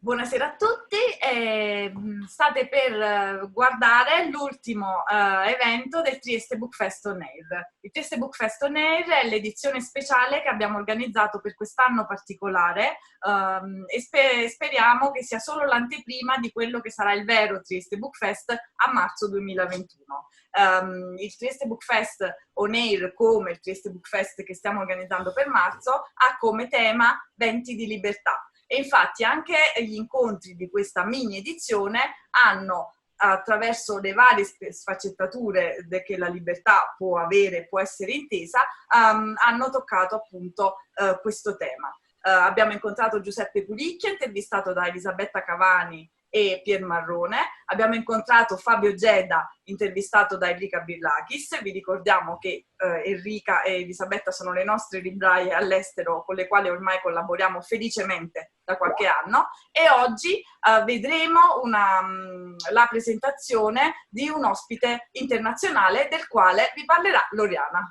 Buonasera a tutti, state per guardare l'ultimo evento del Trieste Book Fest On Air. Il Trieste Book Fest On Air è l'edizione speciale che abbiamo organizzato per quest'anno particolare e speriamo che sia solo l'anteprima di quello che sarà il vero Trieste Book Fest a marzo 2021. Il Trieste Book Fest On Air, come il Trieste Book Fest che stiamo organizzando per marzo, ha come tema Venti di libertà. E infatti anche gli incontri di questa mini edizione hanno, attraverso le varie sfaccettature che la libertà può avere, può essere intesa, hanno toccato appunto questo tema. Abbiamo incontrato Giuseppe Pulicchia, intervistato da Elisabetta Cavani e Pier Marrone. Abbiamo incontrato Fabio Geda, intervistato da Enrica Birlakis. Vi ricordiamo che Enrica e Elisabetta sono le nostre libraie all'estero con le quali ormai collaboriamo felicemente da qualche anno, e oggi vedremo la presentazione di un ospite internazionale del quale vi parlerà Loriana.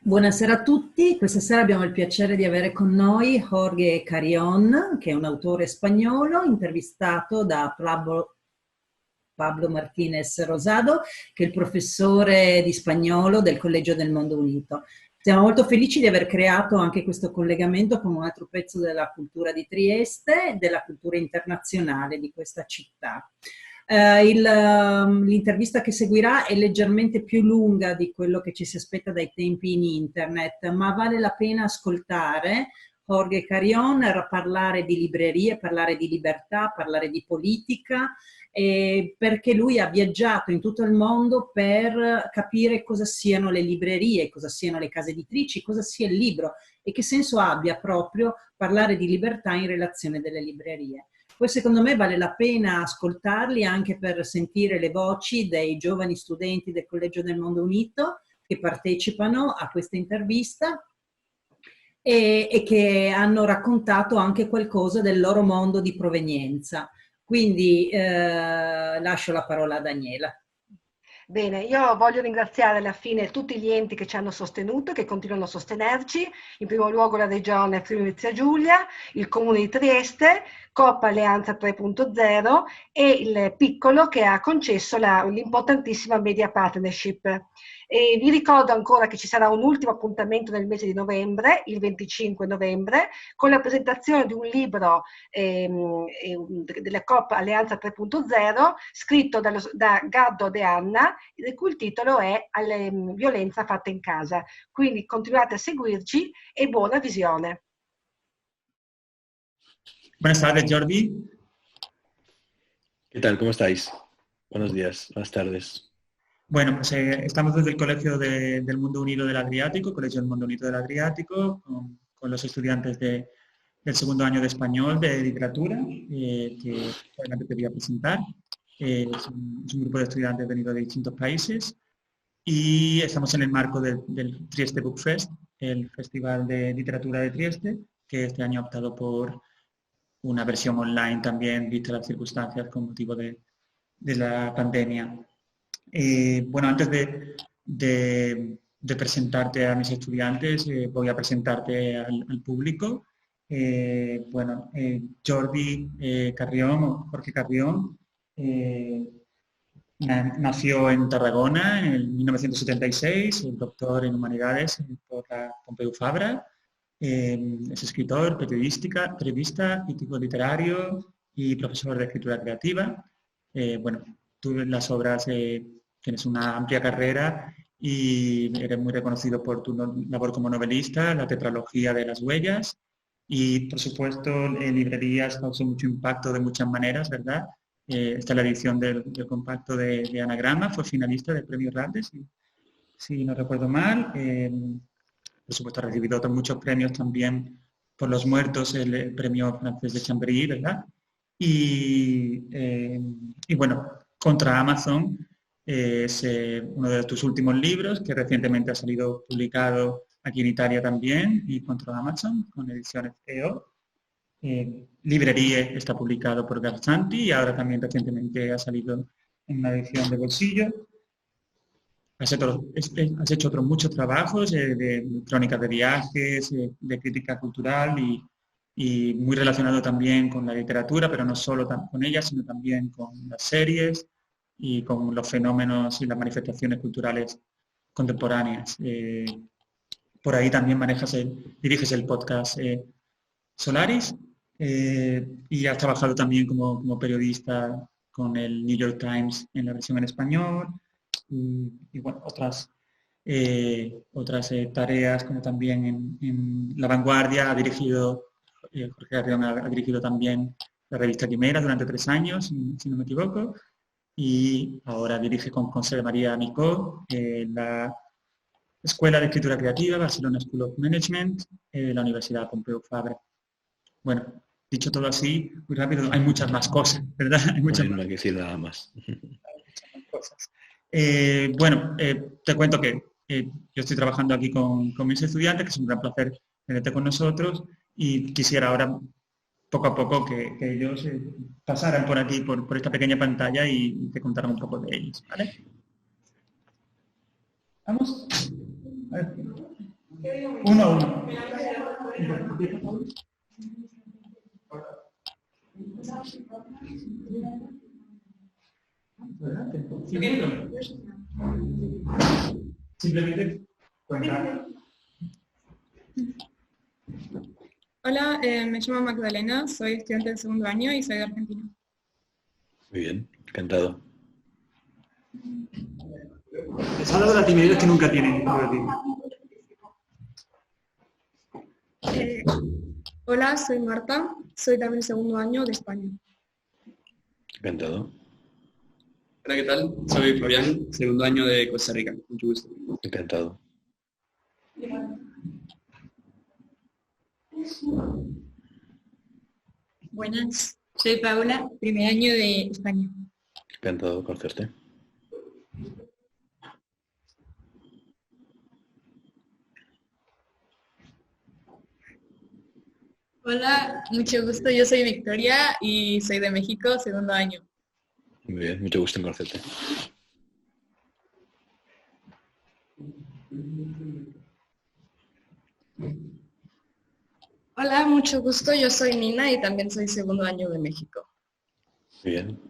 Buonasera a tutti, questa sera abbiamo il piacere di avere con noi Jorge Carrión, che è un autore spagnolo, intervistato da Pablo Martínez Rosado, che è il professore di spagnolo del Collegio del Mondo Unito. Siamo molto felici di aver creato anche questo collegamento con un altro pezzo della cultura di Trieste, della cultura internazionale di questa città. L'intervista che seguirà è leggermente più lunga di quello che ci si aspetta dai tempi in internet, ma vale la pena ascoltare Jorge Carrión parlare di librerie, parlare di libertà, parlare di politica, perché lui ha viaggiato in tutto il mondo per capire cosa siano le librerie, cosa siano le case editrici, cosa sia il libro e che senso abbia proprio parlare di libertà in relazione delle librerie. Poi secondo me vale la pena ascoltarli anche per sentire le voci dei giovani studenti del Collegio del Mondo Unito che partecipano a questa intervista e che hanno raccontato anche qualcosa del loro mondo di provenienza. Quindi lascio la parola a Daniela. Bene, io voglio ringraziare alla fine tutti gli enti che ci hanno sostenuto e che continuano a sostenerci, in primo luogo la Regione Friuli Venezia Giulia, il Comune di Trieste, Coop Alleanza 3.0 e il Piccolo che ha concesso l'importantissima Media Partnership. E vi ricordo ancora che ci sarà un ultimo appuntamento nel mese di novembre, il 25 novembre, con la presentazione di un libro della Coop Alleanza 3.0 scritto da Gaddo De Anna, il cui titolo è Violenza fatta in casa. Quindi continuate a seguirci e buona visione. Buenas tardes, Jordi. ¿Qué tal? ¿Cómo estáis? Buenos días, buenas tardes. Bueno, pues estamos desde el Colegio del Mundo Unido del Adriático, Colegio del Mundo Unido del Adriático, con los estudiantes del segundo año de español, de literatura, que solamente te voy a presentar. Es un grupo de estudiantes venidos de distintos países y estamos en el marco del Trieste Book Fest, el Festival de Literatura de Trieste, que este año ha optado por una versión online también, vistas las circunstancias con motivo de la pandemia. Bueno, antes de presentarte a mis estudiantes, voy a presentarte al público. Bueno, Jordi Carrión, o Jorge Carrión, nació en Tarragona en 1976, es doctor en Humanidades por la Pompeu Fabra. Es escritor, periodista, crítico literario y profesor de escritura creativa. Bueno, tú en las obras tienes una amplia carrera y eres muy reconocido por tu labor como novelista, la tetralogía de las huellas, y por supuesto en librerías causó mucho impacto de muchas maneras, ¿verdad? Esta es la edición del compacto de Anagrama, fue finalista del premio Ralde, si no recuerdo mal. Por supuesto ha recibido otros muchos premios también por Los Muertos, el premio francés de Chambéry, ¿verdad? Y bueno, Contra Amazon es uno de tus últimos libros que recientemente ha salido publicado aquí en Italia también, y Contra Amazon, con ediciones EO. Librerie está publicado por Garzanti y ahora también recientemente ha salido en una edición de bolsillo. Has hecho otros muchos trabajos de crónicas de viajes, de crítica cultural y muy relacionado también con la literatura, pero no solo con ella, sino también con las series y con los fenómenos y las manifestaciones culturales contemporáneas. Por ahí también diriges el podcast Solaris, y has trabajado también como periodista con el New York Times en la versión en español, y bueno, otras tareas como también en La Vanguardia. Ha dirigido, Jorge Carrión ha dirigido también la revista Quimera durante 3 años, si no me equivoco, y ahora dirige con José María Micó la Escuela de Escritura Creativa, Barcelona School of Management, la Universidad Pompeu Fabra. Bueno, dicho todo así, muy rápido, hay muchas más cosas, ¿verdad? Hay muchas no hay que decir nada más. cosas. Bueno, te cuento que yo estoy trabajando aquí con mis estudiantes, que es un gran placer tenerte con nosotros, y quisiera ahora, poco a poco, que ellos pasaran por aquí, por esta pequeña pantalla, y te contaran un poco de ellos, ¿vale? ¿Vamos? A ver. Uno a uno. Simplemente cuenta. Hola, me llamo Magdalena, soy estudiante del 2º año y soy de Argentina. Muy bien, encantado. Les ha dado la timidez que nunca tienen. Hola, soy Marta, soy también del 2º año de España. Encantado. Hola, ¿qué tal? Soy Fabián, 2º año de Costa Rica. Mucho gusto. Encantado. Buenas, soy Paula, 1er año de España. Encantado de conocerte. Hola, mucho gusto, yo soy Victoria y soy de México, 2º año. Muy bien, mucho gusto en conocerte. Hola, mucho gusto, yo soy Nina y también soy 2º año de México. Muy bien.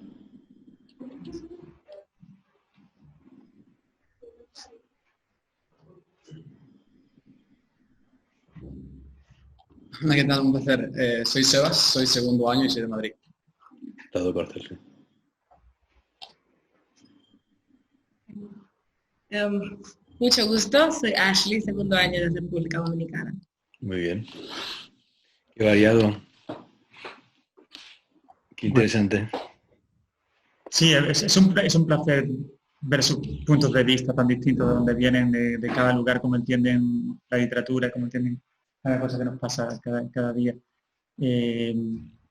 Hola, ¿qué tal? Un placer. Soy Sebas, soy 2º año y soy de Madrid. Encantado de conocerte. Mucho gusto, soy Ashley, 2º año de República Dominicana. Muy bien. Qué variado. Qué interesante. Sí, es un placer ver sus puntos de vista tan distintos de donde vienen, de cada lugar, cómo entienden la literatura, cómo entienden cada cosa que nos pasa cada día.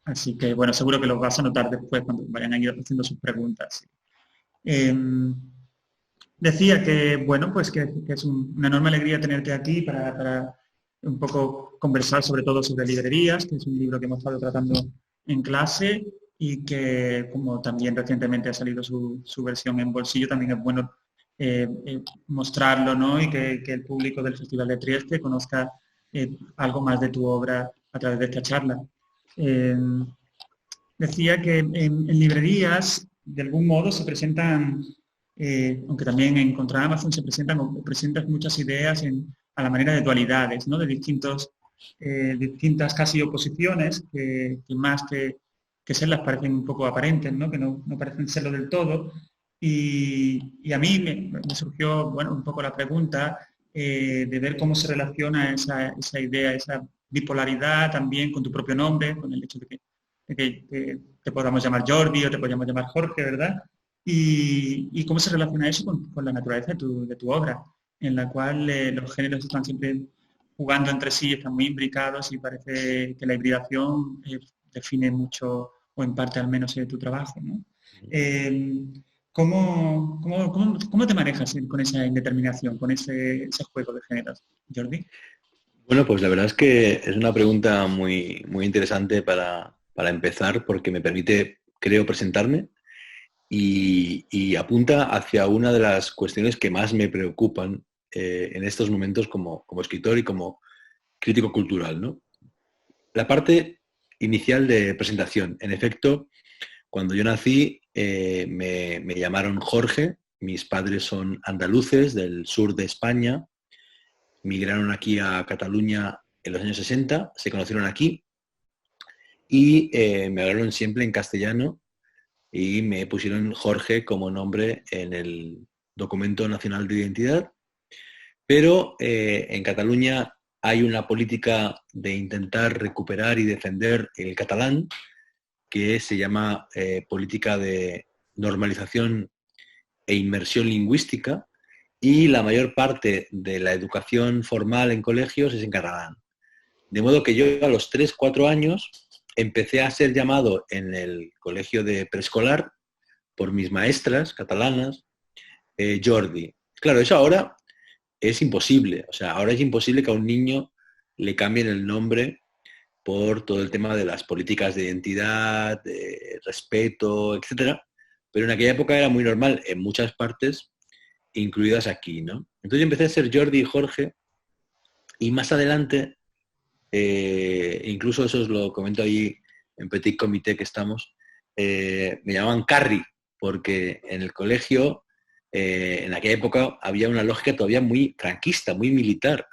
Así que, bueno, seguro que los vas a notar después cuando vayan a ir haciendo sus preguntas. Decía que, bueno, pues que es una enorme alegría tenerte aquí para un poco conversar sobre todo sobre librerías, que es un libro que hemos estado tratando en clase y que, como también recientemente ha salido su versión en bolsillo, también es bueno mostrarlo, ¿no? Y que el público del Festival de Trieste conozca algo más de tu obra a través de esta charla. Decía que en librerías, de algún modo, se presentan, aunque también en Contra Amazon se presentan muchas ideas a la manera de dualidades, ¿no? De distintas casi oposiciones que más que serlas parecen un poco aparentes, ¿no? Que no parecen serlo del todo, Y a mí me surgió, bueno, un poco la pregunta de ver cómo se relaciona esa idea, esa bipolaridad también con tu propio nombre, con el hecho de que te podamos llamar Jordi o te podamos llamar Jorge, ¿verdad? Y cómo se relaciona eso con la naturaleza de tu obra, en la cual los géneros están siempre jugando entre sí, están muy imbricados y parece que la hibridación define mucho, o en parte al menos, tu trabajo, ¿no? ¿Cómo te manejas con esa indeterminación, con ese juego de géneros, Jordi? Bueno, pues la verdad es que es una pregunta muy, muy interesante para empezar, porque me permite, creo, presentarme y apunta hacia una de las cuestiones que más me preocupan en estos momentos como escritor y como crítico cultural, ¿no? La parte inicial de presentación. En efecto, cuando yo nací, me llamaron Jorge. Mis padres son andaluces del sur de España. Migraron aquí a Cataluña en los años 60, se conocieron aquí y me hablaron siempre en castellano y me pusieron Jorge como nombre en el documento nacional de identidad. Pero en Cataluña hay una política de intentar recuperar y defender el catalán, que se llama política de normalización e inmersión lingüística, y la mayor parte de la educación formal en colegios es en catalán. De modo que yo a los 3-4 años empecé a ser llamado en el colegio de preescolar por mis maestras catalanas, Jordi. Claro, eso ahora es imposible. O sea, ahora es imposible que a un niño le cambien el nombre por todo el tema de las políticas de identidad, de respeto, etc. Pero en aquella época era muy normal en muchas partes, incluidas aquí, ¿no? Entonces yo empecé a ser Jordi y Jorge, y más adelante, incluso eso os lo comento ahí en Petit Comité que estamos, me llamaban Carri, porque en el colegio, en aquella época, había una lógica todavía muy franquista, muy militar.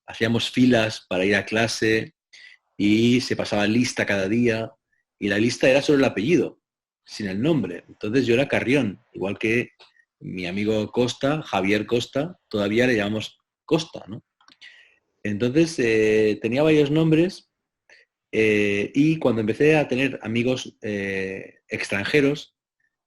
Hacíamos filas para ir a clase y se pasaba lista cada día, y la lista era solo el apellido, sin el nombre. Entonces yo era Carrión, igual que mi amigo Costa, Javier Costa, todavía le llamamos Costa, ¿no? Entonces tenía varios nombres, y cuando empecé a tener amigos extranjeros,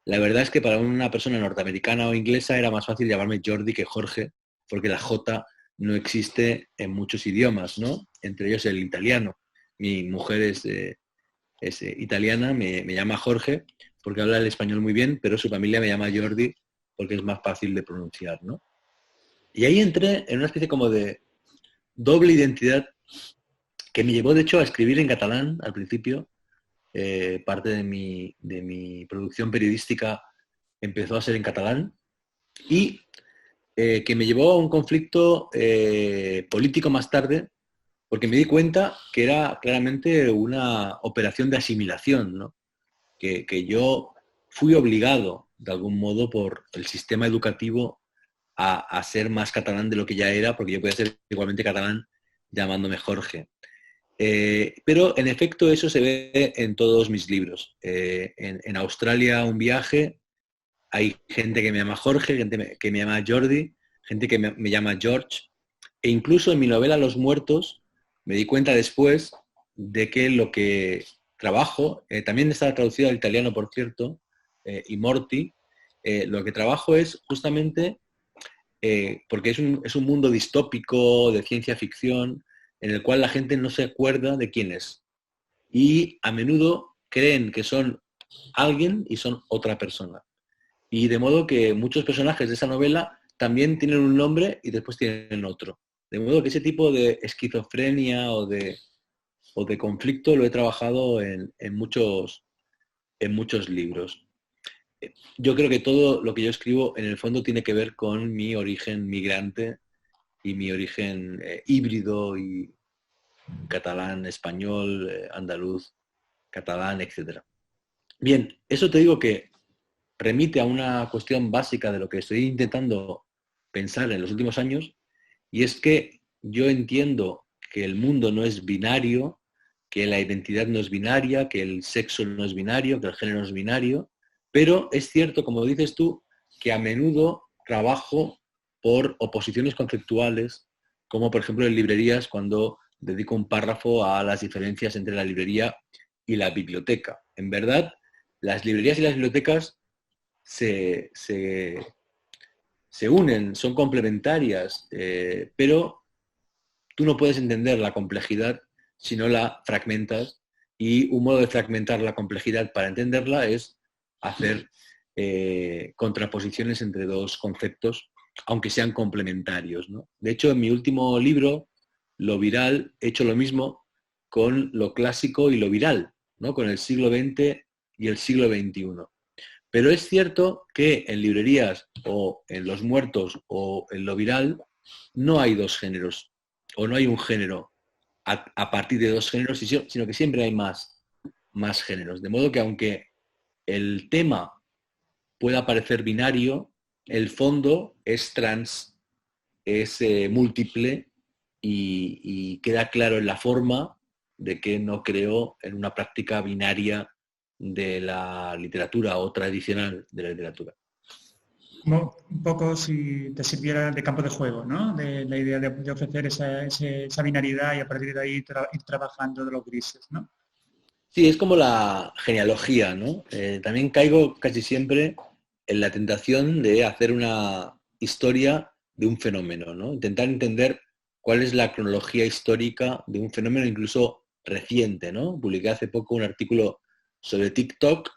la verdad es que para una persona norteamericana o inglesa era más fácil llamarme Jordi que Jorge, porque la J no existe en muchos idiomas, ¿no? Entre ellos el italiano. Mi mujer es italiana, me llama Jorge porque habla el español muy bien, pero su familia me llama Jordi porque es más fácil de pronunciar, ¿no? Y ahí entré en una especie como de doble identidad que me llevó, de hecho, a escribir en catalán al principio. Parte de mi producción periodística empezó a ser en catalán, y que me llevó a un conflicto político más tarde, porque me di cuenta que era claramente una operación de asimilación, ¿no? Que yo fui obligado, de algún modo, por el sistema educativo a ser más catalán de lo que ya era, porque yo podía ser igualmente catalán llamándome Jorge. Pero en efecto eso se ve en todos mis libros. En Australia, un viaje, hay gente que me llama Jorge, gente que me llama Jordi, gente que me llama George, e incluso en mi novela Los Muertos me di cuenta después de que lo que trabajo, también está traducido al italiano, por cierto, y Morti, lo que trabajo es justamente, porque es un mundo distópico de ciencia ficción, en el cual la gente no se acuerda de quién es. Y a menudo creen que son alguien y son otra persona. Y de modo que muchos personajes de esa novela también tienen un nombre y después tienen otro. De modo que ese tipo de esquizofrenia o de conflicto lo he trabajado en muchos libros. Yo creo que todo lo que yo escribo en el fondo tiene que ver con mi origen migrante y mi origen híbrido y catalán, español, andaluz, catalán, etc. Bien, eso te digo que remite a una cuestión básica de lo que estoy intentando pensar en los últimos años, y es que yo entiendo que el mundo no es binario, que la identidad no es binaria, que el sexo no es binario, que el género no es binario, pero es cierto, como dices tú, que a menudo trabajo por oposiciones conceptuales, como por ejemplo en librerías cuando dedico un párrafo a las diferencias entre la librería y la biblioteca. En verdad, las librerías y las bibliotecas se unen, son complementarias, pero tú no puedes entender la complejidad si no la fragmentas, y un modo de fragmentar la complejidad para entenderla es hacer contraposiciones entre dos conceptos, aunque sean complementarios, ¿no? De hecho, en mi último libro, Lo viral, he hecho lo mismo con lo clásico y lo viral, ¿no? Con el siglo XX y el siglo XXI. Pero es cierto que en librerías o en Los Muertos o en lo viral no hay dos géneros, o no hay un género a partir de dos géneros, sino que siempre hay más géneros. De modo que aunque el tema pueda parecer binario, el fondo es trans, es múltiple y queda claro en la forma de que no creo en una práctica binaria de la literatura o tradicional de la literatura. Como un poco si te sirviera de campo de juego, ¿no? De la idea de ofrecer esa binaridad y a partir de ahí ir trabajando de los grises, ¿no? Sí, es como la genealogía, ¿no? También caigo casi siempre en la tentación de hacer una historia de un fenómeno, ¿no? Intentar entender cuál es la cronología histórica de un fenómeno incluso reciente, ¿no? Publiqué hace poco un artículo sobre TikTok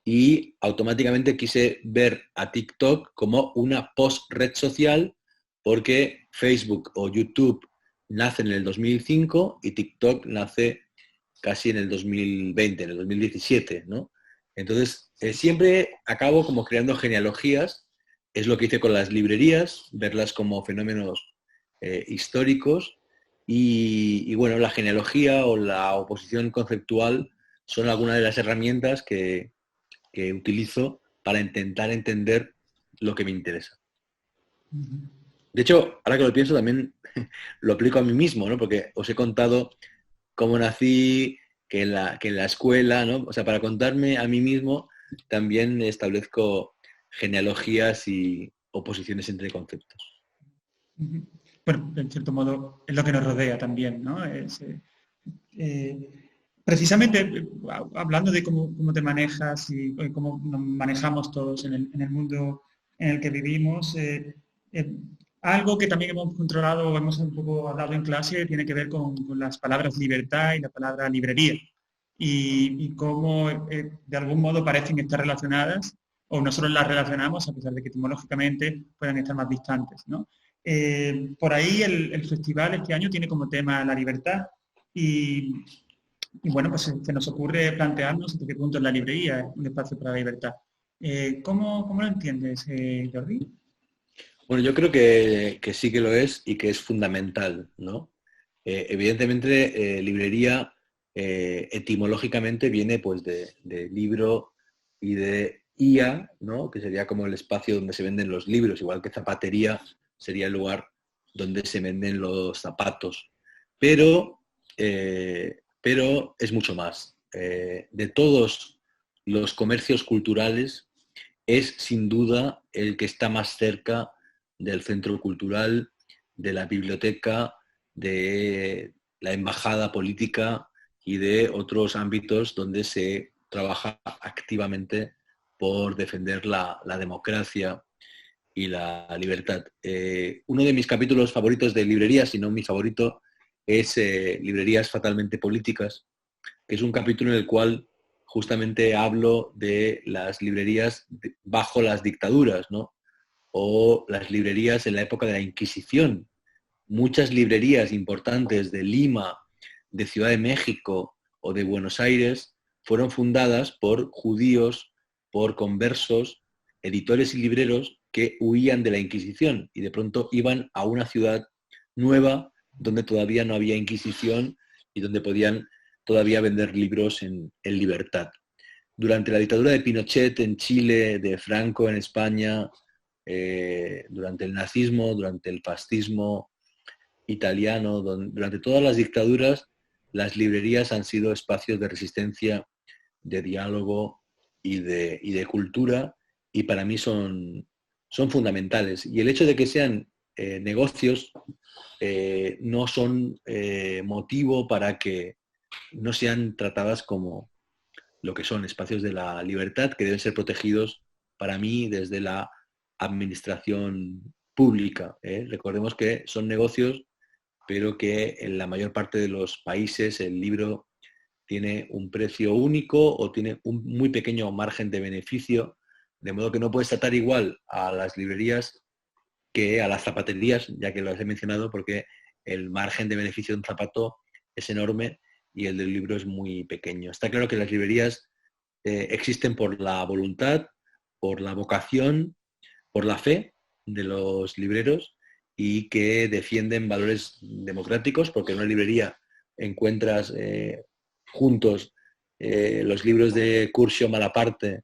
y automáticamente quise ver a TikTok como una post-red social porque Facebook o YouTube nace en el 2005 y TikTok nace casi en el 2020, en el 2017, ¿no? Entonces, siempre acabo como creando genealogías, es lo que hice con las librerías, verlas como fenómenos históricos y bueno, la genealogía o la oposición conceptual son algunas de las herramientas que utilizo para intentar entender lo que me interesa. De hecho, ahora que lo pienso, también lo aplico a mí mismo, ¿no? Porque os he contado cómo nací, que en la escuela, ¿no? O sea, para contarme a mí mismo, también establezco genealogías y oposiciones entre conceptos. Bueno, en cierto modo, es lo que nos rodea también, ¿no? Precisamente hablando de cómo te manejas y cómo nos manejamos todos en el mundo en el que vivimos, algo que también hemos controlado o hemos un poco hablado en clase tiene que ver con las palabras libertad y la palabra librería y cómo de algún modo parecen estar relacionadas o nosotros las relacionamos a pesar de que etimológicamente puedan estar más distantes, ¿no? Por ahí el festival este año tiene como tema la libertad y bueno, pues se nos ocurre plantearnos hasta qué punto es la librería un espacio para la libertad. ¿Cómo lo entiendes, Jordi? Bueno, yo creo que sí que lo es y que es fundamental, ¿no? Evidentemente, librería etimológicamente viene pues de libro y de IA, ¿no? Que sería como el espacio donde se venden los libros, igual que zapatería sería el lugar donde se venden los zapatos. Pero es mucho más. De todos los comercios culturales, es sin duda el que está más cerca del centro cultural, de la biblioteca, de la embajada política y de otros ámbitos donde se trabaja activamente por defender la democracia y la libertad. Uno de mis capítulos favoritos de librerías, si no mi favorito, es Librerías fatalmente políticas, que es un capítulo en el cual justamente hablo de las librerías bajo las dictaduras, ¿no? O las librerías en la época de la Inquisición. Muchas librerías importantes de Lima, de Ciudad de México o de Buenos Aires fueron fundadas por judíos, por conversos, editores y libreros que huían de la Inquisición y de pronto iban a una ciudad nueva donde todavía no había Inquisición y donde podían todavía vender libros en libertad. Durante la dictadura de Pinochet en Chile, de Franco en España, durante el nazismo, durante el fascismo italiano, durante todas las dictaduras, las librerías han sido espacios de resistencia, de diálogo y de cultura, y para mí son son fundamentales. Y el hecho de que sean negocios no son motivo para que no sean tratadas como lo que son espacios de la libertad, que deben ser protegidos para mí desde la administración pública. Recordemos que son negocios, pero que en la mayor parte de los países el libro tiene un precio único o tiene un muy pequeño margen de beneficio, de modo que no puedes tratar igual a las librerías que a las zapaterías, ya que lo he mencionado, porque el margen de beneficio de un zapato es enorme y el del libro es muy pequeño. Está claro que las librerías existen por la voluntad, por la vocación, por la fe de los libreros y que defienden valores democráticos, porque en una librería encuentras juntos los libros de Curcio Malaparte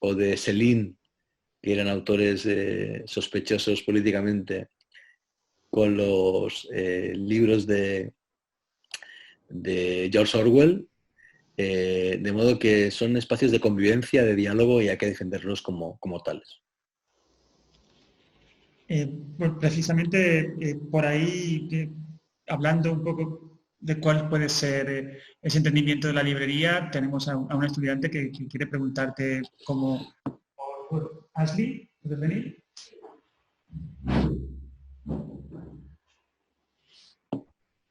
o de Céline, que eran autores sospechosos políticamente, con los libros de George Orwell, de modo que son espacios de convivencia, de diálogo y hay que defenderlos como tales. Pues precisamente por ahí, hablando un poco de cuál puede ser ese entendimiento de la librería, tenemos a un estudiante que quiere preguntarte cómo... Ashley, ¿puedes venir?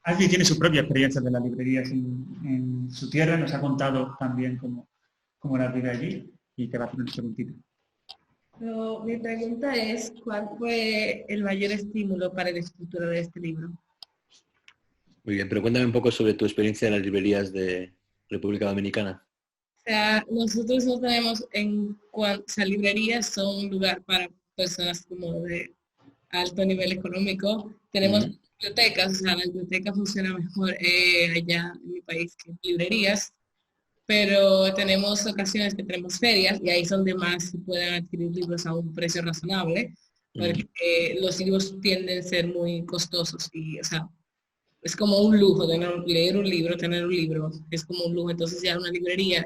Ashley tiene su propia experiencia de las librerías en su tierra, nos ha contado también cómo la vive allí y te va a hacer una preguntita. Pero mi pregunta es, ¿cuál fue el mayor estímulo para la escritura de este libro? Muy bien, pero cuéntame un poco sobre tu experiencia en las librerías de República Dominicana. O sea, nosotros no tenemos librerías son un lugar para personas como de alto nivel económico. Tenemos bibliotecas, o sea, la biblioteca funciona mejor allá en mi país que librerías, pero tenemos ocasiones que tenemos ferias y ahí es donde más se pueden adquirir libros a un precio razonable, porque los libros tienden a ser muy costosos y, o sea, es como un lujo leer un libro, tener un libro, es como un lujo. Entonces ya ir a una librería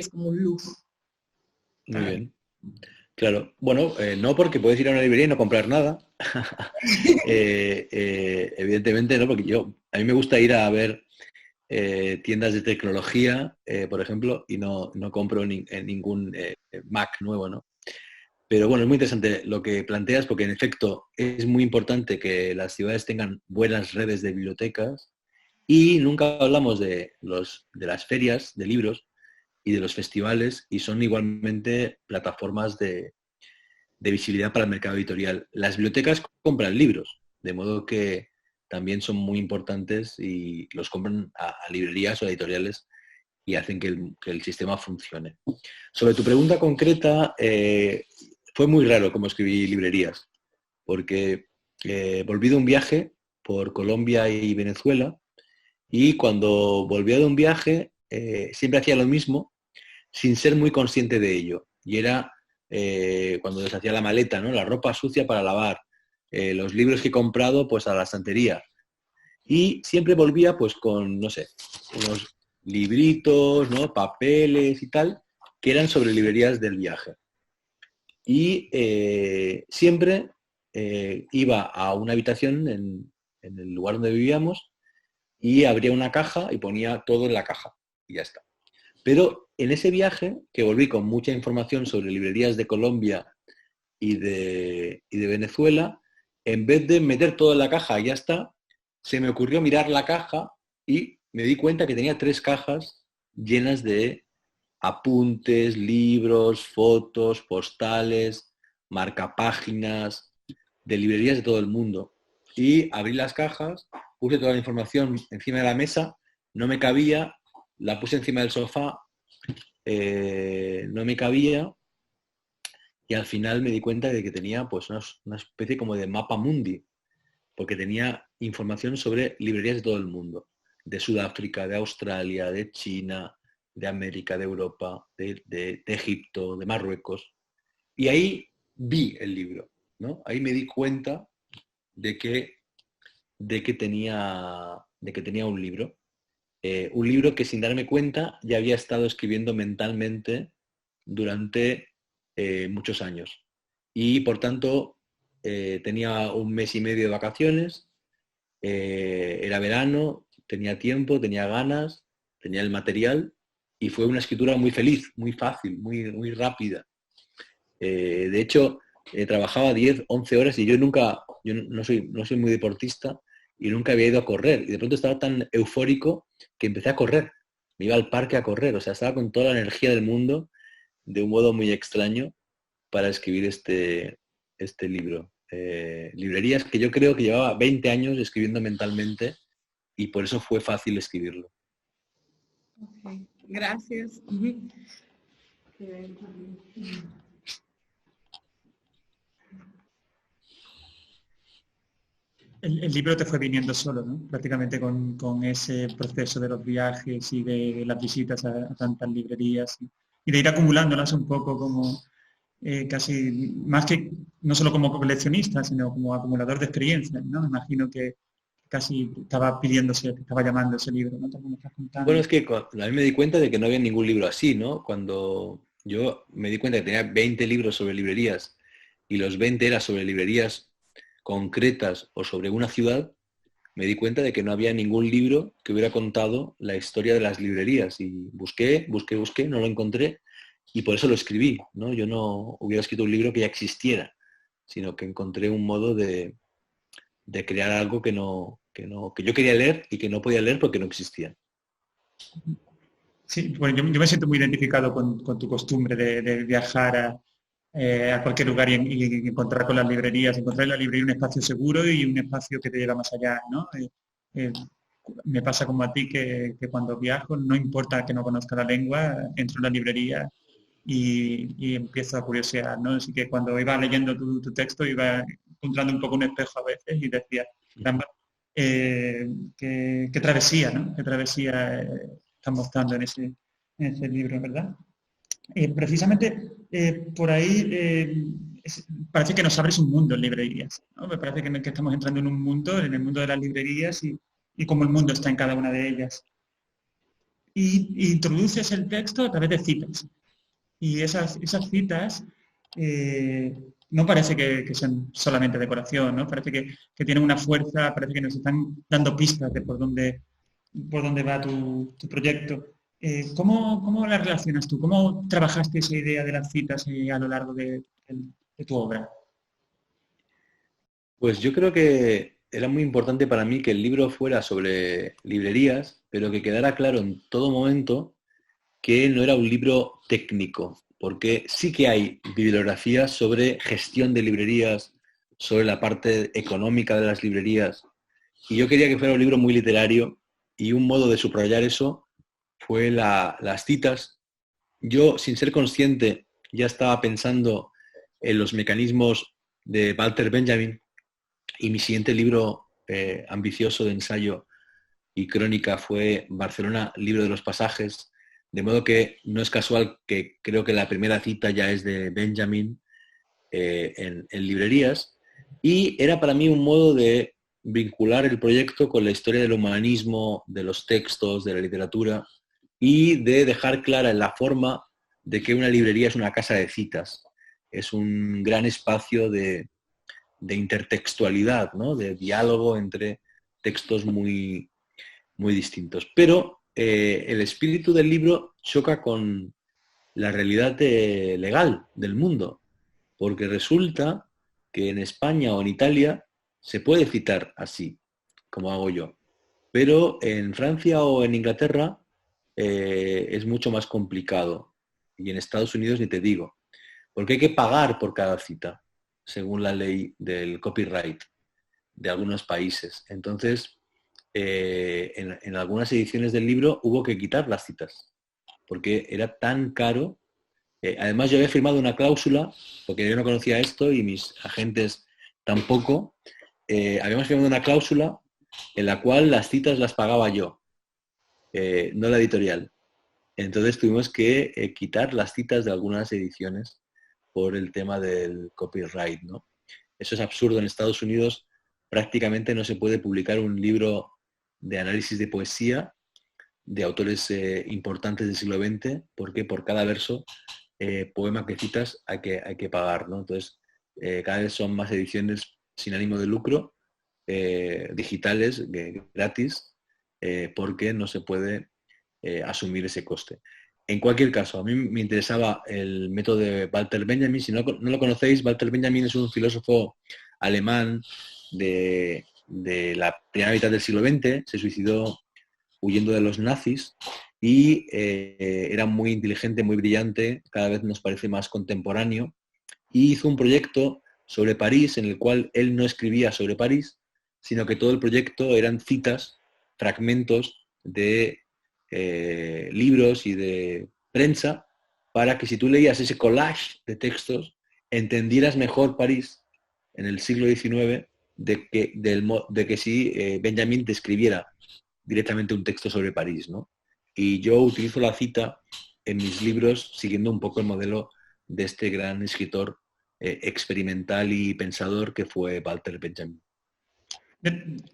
es como un lujo. Muy bien. Claro. Bueno, no porque puedes ir a una librería y no comprar nada. Evidentemente no, porque a mí me gusta ir a ver tiendas de tecnología, por ejemplo, y no compro ningún Mac nuevo, ¿no? Pero bueno, es muy interesante lo que planteas, porque en efecto es muy importante que las ciudades tengan buenas redes de bibliotecas y nunca hablamos de las ferias de libros y de los festivales, y son igualmente plataformas de visibilidad para el mercado editorial. Las bibliotecas compran libros, de modo que también son muy importantes y los compran a librerías o a editoriales y hacen que el sistema funcione. Sobre tu pregunta concreta, fue muy raro cómo escribí librerías, porque volví de un viaje por Colombia y Venezuela, y cuando volvía de un viaje siempre hacía lo mismo sin ser muy consciente de ello. Y era cuando deshacía la maleta, ¿no? La ropa sucia para lavar, los libros que he comprado pues a la estantería. Y siempre volvía pues con, no sé, unos libritos, ¿no? Papeles y tal, que eran sobre librerías del viaje. Y siempre iba a una habitación en el lugar donde vivíamos y abría una caja y ponía todo en la caja y ya está. Pero en ese viaje, que volví con mucha información sobre librerías de Colombia y de Venezuela, en vez de meter todo en la caja y ya está, se me ocurrió mirar la caja y me di cuenta que tenía 3 cajas llenas de apuntes, libros, fotos, postales, marcapáginas, de librerías de todo el mundo. Y abrí las cajas, puse toda la información encima de la mesa, no me cabía, la puse encima del sofá, no me cabía, y al final me di cuenta de que tenía pues una especie como de mapa mundi, porque tenía información sobre librerías de todo el mundo, de Sudáfrica, de Australia, de China, de América, de Europa, de Egipto, de Marruecos. Y ahí vi el libro, ¿no? Ahí me di cuenta de que tenía un libro. Un libro que sin darme cuenta ya había estado escribiendo mentalmente durante muchos años. y por tanto tenía un mes y medio de vacaciones, era verano, tenía tiempo, tenía ganas, tenía el material y fue una escritura muy feliz, muy fácil, muy rápida. De hecho, trabajaba 10, 11 horas y yo no soy muy deportista y nunca había ido a correr. Y de pronto estaba tan eufórico que empecé a correr. Me iba al parque a correr, o sea, estaba con toda la energía del mundo de un modo muy extraño para escribir este libro. Librerías que yo creo que llevaba 20 años escribiendo mentalmente y por eso fue fácil escribirlo. Okay, gracias. El libro te fue viniendo solo, ¿no? Prácticamente con ese proceso de los viajes y de las visitas a tantas librerías y de ir acumulándolas un poco como casi, más que no solo como coleccionista, sino como acumulador de experiencias, ¿no? Me imagino que casi estaba pidiéndose, estaba llamando ese libro, ¿no? Como estás contando. Bueno, es que a mí me di cuenta de que no había ningún libro así, ¿no? Cuando yo me di cuenta que tenía 20 libros sobre librerías y los 20 eran sobre librerías concretas o sobre una ciudad, me di cuenta de que no había ningún libro que hubiera contado la historia de las librerías y busqué, no lo encontré y por eso lo escribí, ¿no? Yo no hubiera escrito un libro que ya existiera, sino que encontré un modo de crear algo que yo quería leer y que no podía leer porque no existía. Sí, bueno, yo me siento muy identificado con tu costumbre de viajar a cualquier lugar y encontrar con las librerías, encontrar en la librería un espacio seguro y un espacio que te lleva más allá, ¿no? Me pasa como a ti que cuando viajo, no importa que no conozca la lengua, entro en la librería y empiezo a curiosear, ¿no? Así que cuando iba leyendo tu texto iba encontrando un poco un espejo a veces y decía, caramba, qué travesía, ¿no? Qué travesía están mostrando en ese libro, ¿verdad? Precisamente por ahí parece que nos abres un mundo en librerías, ¿no? Me parece que estamos entrando en un mundo, en el mundo de las librerías y cómo el mundo está en cada una de ellas. Y introduces el texto a través de citas. Y esas citas no parece que sean solamente decoración, ¿no? Parece que tienen una fuerza, parece que nos están dando pistas de por dónde va tu proyecto. ¿Cómo la relacionas tú? ¿Cómo trabajaste esa idea de las citas a lo largo de tu obra? Pues yo creo que era muy importante para mí que el libro fuera sobre librerías, pero que quedara claro en todo momento que no era un libro técnico, porque sí que hay bibliografía sobre gestión de librerías, sobre la parte económica de las librerías, y yo quería que fuera un libro muy literario, y un modo de subrayar eso fue las citas. Yo, sin ser consciente, ya estaba pensando en los mecanismos de Walter Benjamin, y mi siguiente libro ambicioso de ensayo y crónica fue Barcelona, libro de los pasajes, de modo que no es casual que creo que la primera cita ya es de Benjamin en librerías, y era para mí un modo de vincular el proyecto con la historia del humanismo, de los textos, de la literatura, y de dejar clara en la forma de que una librería es una casa de citas, es un gran espacio de intertextualidad, ¿no? De diálogo entre textos muy, muy distintos. Pero el espíritu del libro choca con la realidad legal del mundo, porque resulta que en España o en Italia se puede citar así, como hago yo, pero en Francia o en Inglaterra es mucho más complicado, y en Estados Unidos ni te digo, porque hay que pagar por cada cita, según la ley del copyright de algunos países. Entonces, en algunas ediciones del libro hubo que quitar las citas, porque era tan caro. Además, yo había firmado una cláusula, porque yo no conocía esto y mis agentes tampoco. Habíamos firmado una cláusula en la cual las citas las pagaba yo, no la editorial. Entonces tuvimos que quitar las citas de algunas ediciones por el tema del copyright, ¿no? Eso es absurdo. En Estados Unidos prácticamente no se puede publicar un libro de análisis de poesía de autores importantes del siglo XX, porque por cada verso, poema que citas hay que pagar, ¿no? Entonces, cada vez son más ediciones sin ánimo de lucro, digitales, gratis, porque no se puede asumir ese coste. En cualquier caso, a mí me interesaba el método de Walter Benjamin. Si no lo conocéis, Walter Benjamin es un filósofo alemán de la primera mitad del siglo XX, se suicidó huyendo de los nazis y era muy inteligente, muy brillante, cada vez nos parece más contemporáneo, y hizo un proyecto sobre París en el cual él no escribía sobre París, sino que todo el proyecto eran citas, fragmentos de libros y de prensa, para que si tú leías ese collage de textos, entendieras mejor París en el siglo XIX de que si Benjamin describiera directamente un texto sobre París, ¿no? Y yo utilizo la cita en mis libros siguiendo un poco el modelo de este gran escritor experimental y pensador que fue Walter Benjamin.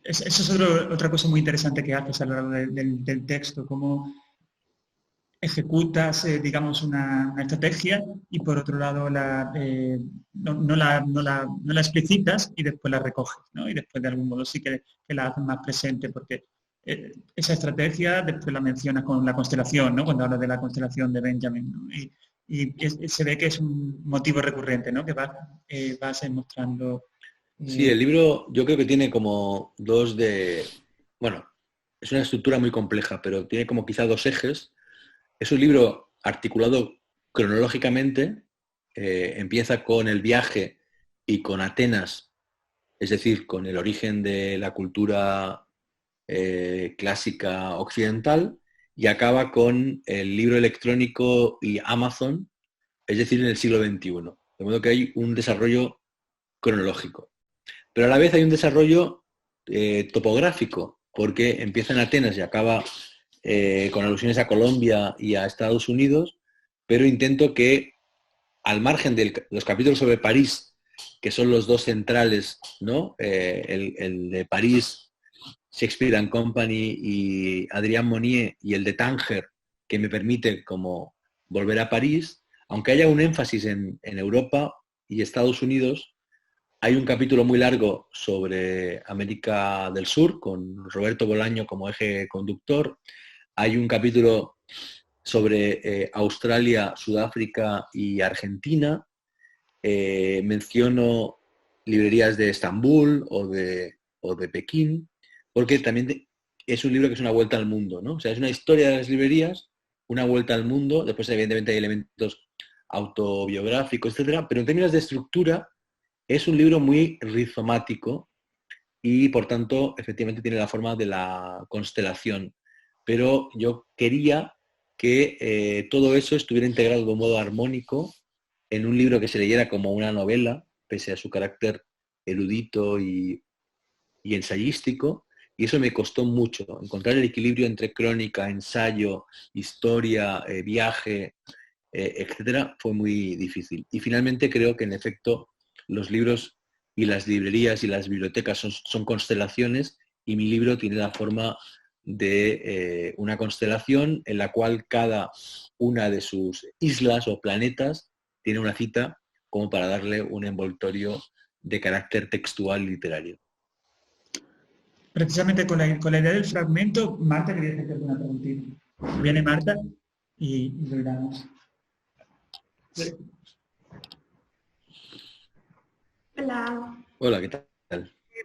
Eso es otra cosa muy interesante que haces a lo largo del texto, cómo ejecutas, digamos, una estrategia y por otro lado no la explicitas y después la recoges, ¿no? Y después de algún modo sí que la haces más presente, porque esa estrategia después la mencionas con la constelación, ¿no? Cuando hablas de la constelación de Benjamin, ¿no? Y se ve que es un motivo recurrente, ¿no? Que vas mostrando. Sí, el libro yo creo que tiene como bueno, es una estructura muy compleja, pero tiene como quizá dos ejes. Es un libro articulado cronológicamente, empieza con el viaje y con Atenas, es decir, con el origen de la cultura clásica occidental, y acaba con el libro electrónico y Amazon, es decir, en el siglo XXI. De modo que hay un desarrollo cronológico. Pero a la vez hay un desarrollo topográfico, porque empieza en Atenas y acaba con alusiones a Colombia y a Estados Unidos, pero intento que, al margen de los capítulos sobre París, que son los dos centrales, ¿no? El de París, Shakespeare and Company y Adrien Monnier, y el de Tánger, que me permite como volver a París, aunque haya un énfasis en Europa y Estados Unidos. Hay un capítulo muy largo sobre América del Sur, con Roberto Bolaño como eje conductor. Hay un capítulo sobre Australia, Sudáfrica y Argentina. Menciono librerías de Estambul o de Pekín, porque también es un libro que es una vuelta al mundo, ¿no? O sea, es una historia de las librerías, una vuelta al mundo. Después, evidentemente, hay elementos autobiográficos, etcétera, pero en términos de estructura, es un libro muy rizomático y, por tanto, efectivamente tiene la forma de la constelación. Pero yo quería que todo eso estuviera integrado de un modo armónico en un libro que se leyera como una novela, pese a su carácter erudito y ensayístico. Y eso me costó mucho, encontrar el equilibrio entre crónica, ensayo, historia, viaje, etcétera, fue muy difícil. Y finalmente creo que, en efecto, los libros y las librerías y las bibliotecas son constelaciones, y mi libro tiene la forma de una constelación en la cual cada una de sus islas o planetas tiene una cita como para darle un envoltorio de carácter textual y literario. Precisamente con la idea del fragmento, Marta quería hacerte alguna preguntita. Viene Marta y le damos. Hola. Hola, ¿qué tal?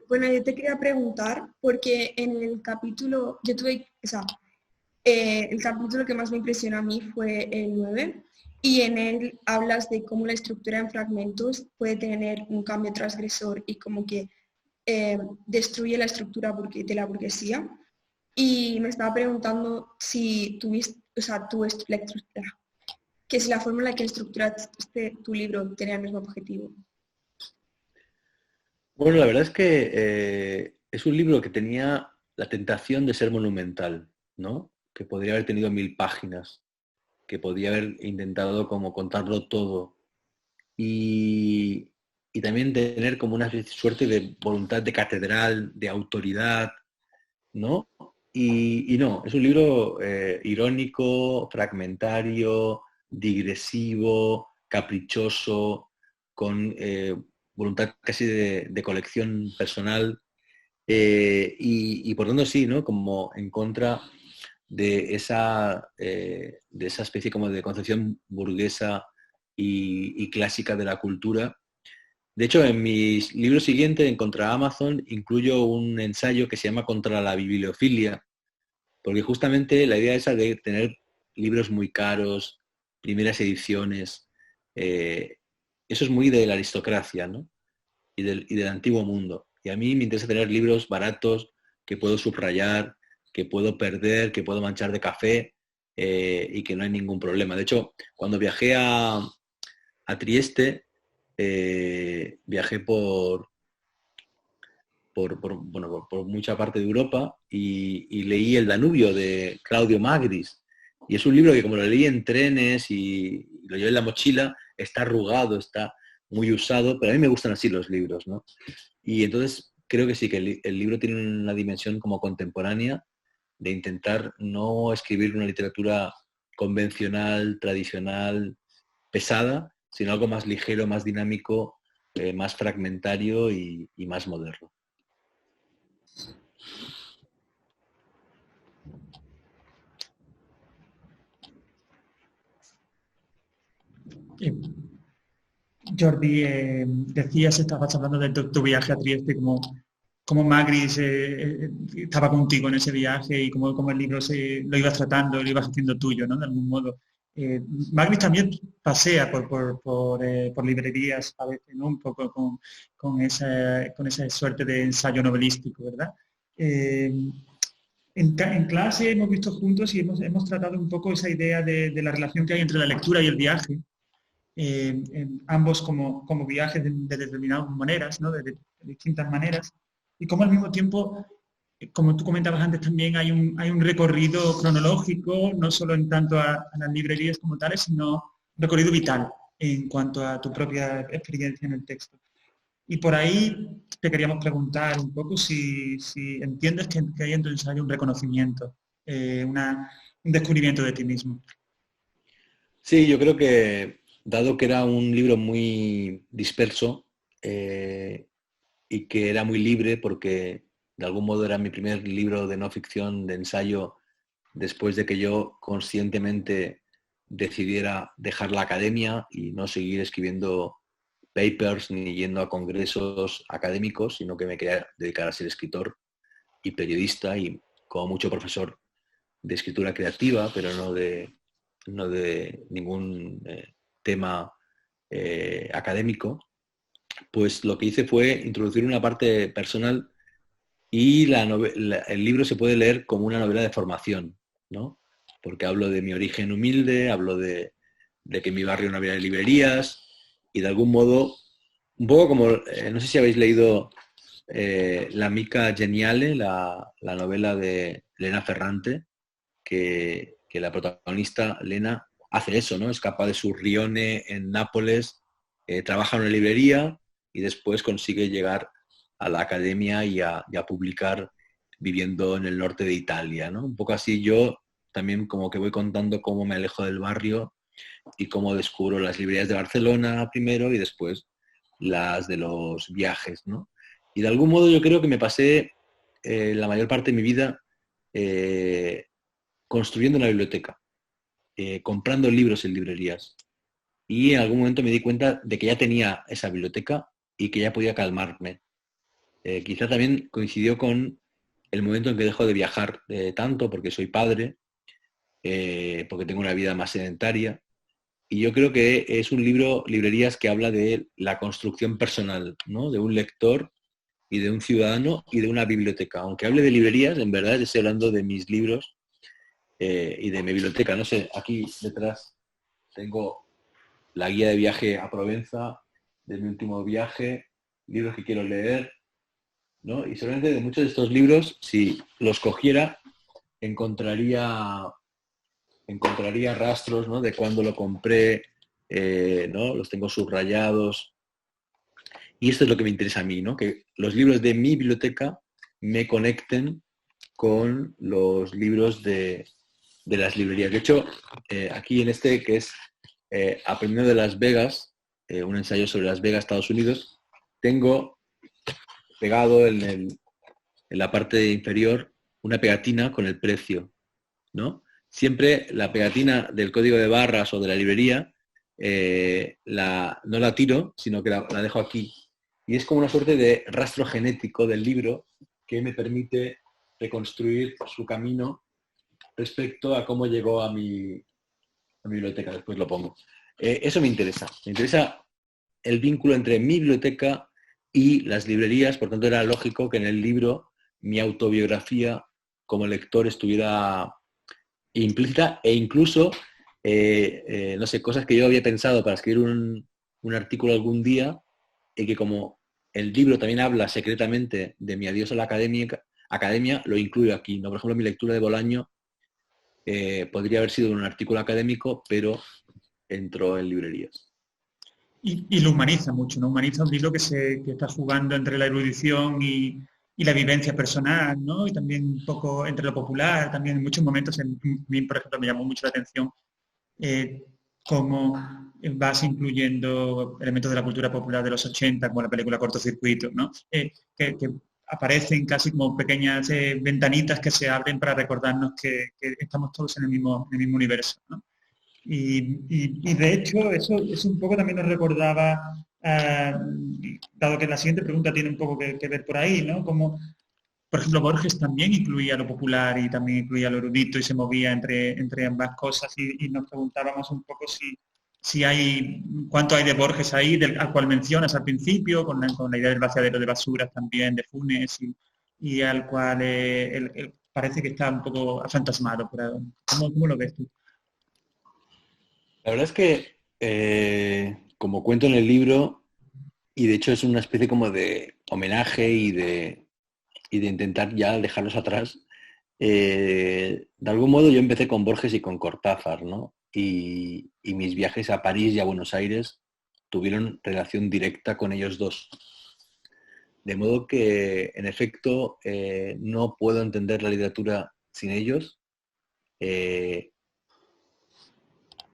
Bueno, yo te quería preguntar, porque en el capítulo, el capítulo que más me impresionó a mí fue el 9, y en él hablas de cómo la estructura en fragmentos puede tener un cambio transgresor y como que destruye la estructura de la burguesía. Y me estaba preguntando si tuviste, que si la forma en la que estructuraste tu libro tenía el mismo objetivo. Bueno, la verdad es que es un libro que tenía la tentación de ser monumental, ¿no? Que podría haber tenido 1000 páginas, que podía haber intentado como contarlo todo y también tener como una suerte de voluntad de catedral, de autoridad, ¿no? Y no, es un libro irónico, fragmentario, digresivo, caprichoso, con voluntad casi de colección personal, y por tanto sí, ¿no? Como en contra de esa especie como de concepción burguesa y clásica de la cultura. De hecho, en mis libros siguientes, en Contra Amazon, incluyo un ensayo que se llama Contra la bibliofilia, porque justamente la idea esa de tener libros muy caros, primeras ediciones, eso es muy de la aristocracia, ¿no? Y del antiguo mundo. Y a mí me interesa tener libros baratos que puedo subrayar, que puedo perder, que puedo manchar de café, y que no hay ningún problema. De hecho, cuando viajé a Trieste, viajé por mucha parte de Europa y leí El Danubio de Claudio Magris. Y es un libro que, como lo leí en trenes y lo llevé en la mochila, está arrugado, está muy usado, pero a mí me gustan así los libros, ¿no? Y entonces creo que sí, que el libro tiene una dimensión como contemporánea de intentar no escribir una literatura convencional, tradicional, pesada, sino algo más ligero, más dinámico, más fragmentario y más moderno. Jordi, estabas hablando de tu viaje a Trieste, como Magris estaba contigo en ese viaje y como el libro lo ibas tratando, lo ibas haciendo tuyo, ¿no? De algún modo. Magris también pasea por librerías a veces, ¿no? Un poco con esa suerte de ensayo novelístico, ¿verdad? En clase hemos visto juntos y hemos tratado un poco esa idea de la relación que hay entre la lectura y el viaje. Ambos como viajes de determinadas maneras, ¿no? de distintas maneras, y como al mismo tiempo, como tú comentabas antes, también hay un recorrido cronológico, no solo en tanto a las librerías como tales, sino un recorrido vital en cuanto a tu propia experiencia en el texto. Y por ahí te queríamos preguntar un poco si entiendes que hay en tu ensayo un reconocimiento, un descubrimiento de ti mismo. Sí, yo creo que, dado que era un libro muy disperso y que era muy libre, porque de algún modo era mi primer libro de no ficción, de ensayo, después de que yo conscientemente decidiera dejar la academia y no seguir escribiendo papers ni yendo a congresos académicos, sino que me quería dedicar a ser escritor y periodista y como mucho profesor de escritura creativa, pero no de ningún tema académico. Pues lo que hice fue introducir una parte personal y el libro se puede leer como una novela de formación, ¿no? Porque hablo de mi origen humilde, hablo de que en mi barrio no había librerías y de algún modo, un poco como, no sé si habéis leído L'amica geniale, la novela de Lena Ferrante, que la protagonista, Lena, hace eso, ¿no? Escapa de su rione en Nápoles, trabaja en una librería y después consigue llegar a la academia y a publicar viviendo en el norte de Italia, ¿no? Un poco así yo también como que voy contando cómo me alejo del barrio y cómo descubro las librerías de Barcelona primero y después las de los viajes, ¿no? Y de algún modo yo creo que me pasé la mayor parte de mi vida construyendo una biblioteca, comprando libros en librerías. Y en algún momento me di cuenta de que ya tenía esa biblioteca y que ya podía calmarme. Quizá también coincidió con el momento en que dejo de viajar tanto, porque soy padre, porque tengo una vida más sedentaria. Y yo creo que es un libro, Librerías, que habla de la construcción personal, ¿no? De un lector y de un ciudadano y de una biblioteca. Aunque hable de librerías, en verdad estoy hablando de mis libros y de mi biblioteca. No sé, aquí detrás tengo la guía de viaje a Provenza, de mi último viaje, libros que quiero leer, ¿no? Y seguramente de muchos de estos libros, si los cogiera, encontraría rastros, ¿no? De cuando lo compré, ¿no? Los tengo subrayados. Y esto es lo que me interesa a mí, ¿no? Que los libros de mi biblioteca me conecten con los libros de las librerías. De hecho, aquí en que es Aprendiendo de Las Vegas, un ensayo sobre Las Vegas, Estados Unidos, tengo pegado en la parte inferior una pegatina con el precio, ¿no? Siempre la pegatina del código de barras o de la librería no la tiro, sino que la dejo aquí. Y es como una suerte de rastro genético del libro que me permite reconstruir su camino respecto a cómo llegó a mi biblioteca. Después lo pongo. Eso me interesa. Me interesa el vínculo entre mi biblioteca y las librerías. Por tanto, era lógico que en el libro mi autobiografía como lector estuviera implícita e incluso, no sé, cosas que yo había pensado para escribir un artículo algún día y que como el libro también habla secretamente de mi adiós a la academia, lo incluyo aquí, ¿no? Por ejemplo, mi lectura de Bolaño podría haber sido un artículo académico, pero entró en librerías. Y lo humaniza mucho, ¿no? Humaniza un libro que está jugando entre la erudición y la vivencia personal, ¿no? Y también un poco entre lo popular, también en muchos momentos, a mí, por ejemplo, me llamó mucho la atención cómo vas incluyendo elementos de la cultura popular de los 80, como la película Cortocircuito, ¿no? Que aparecen casi como pequeñas ventanitas que se abren para recordarnos que estamos todos en el mismo universo, ¿no? Y de hecho, eso un poco también nos recordaba, dado que la siguiente pregunta tiene un poco que ver por ahí, ¿no? Como, por ejemplo, Borges también incluía lo popular y también incluía lo erudito y se movía entre ambas cosas y nos preguntábamos un poco cuánto hay de Borges ahí, al cual mencionas al principio, con la idea del vaciadero de basuras también, de Funes, y al cual él parece que está un poco fantasmado. ¿Cómo lo ves tú? La verdad es que, como cuento en el libro, y de hecho es una especie como de homenaje y de intentar ya dejarlos atrás, de algún modo yo empecé con Borges y con Cortázar, ¿no? Y mis viajes a París y a Buenos Aires tuvieron relación directa con ellos dos. De modo que, en efecto, no puedo entender la literatura sin ellos.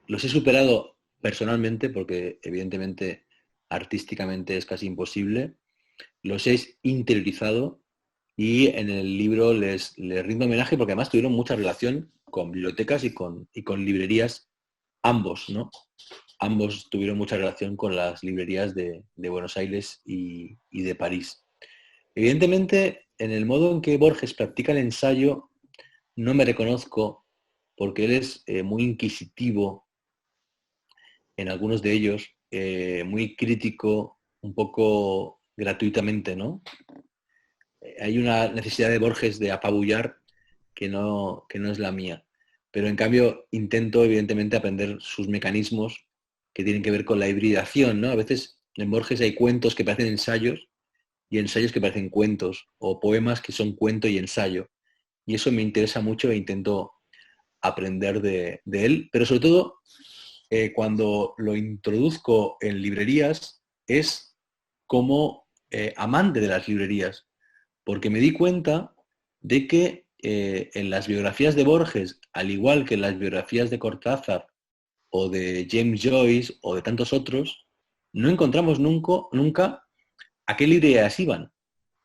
Los he superado personalmente porque, evidentemente, artísticamente es casi imposible. Los he interiorizado y en el libro les rindo homenaje porque además tuvieron mucha relación con bibliotecas y con librerías, ambos, ¿no? Ambos tuvieron mucha relación con las librerías de Buenos Aires y de París. Evidentemente, en el modo en que Borges practica el ensayo, no me reconozco porque él es muy inquisitivo en algunos de ellos, muy crítico, un poco gratuitamente, ¿no? Hay una necesidad de Borges de apabullar que no es la mía. Pero en cambio intento, evidentemente, aprender sus mecanismos que tienen que ver con la hibridación, ¿no? A veces en Borges hay cuentos que parecen ensayos y ensayos que parecen cuentos, o poemas que son cuento y ensayo. Y eso me interesa mucho e intento aprender de él, pero sobre todo cuando lo introduzco en librerías es como amante de las librerías, porque me di cuenta de que en las biografías de Borges, al igual que en las biografías de Cortázar o de James Joyce o de tantos otros, no encontramos nunca a qué librerías iban,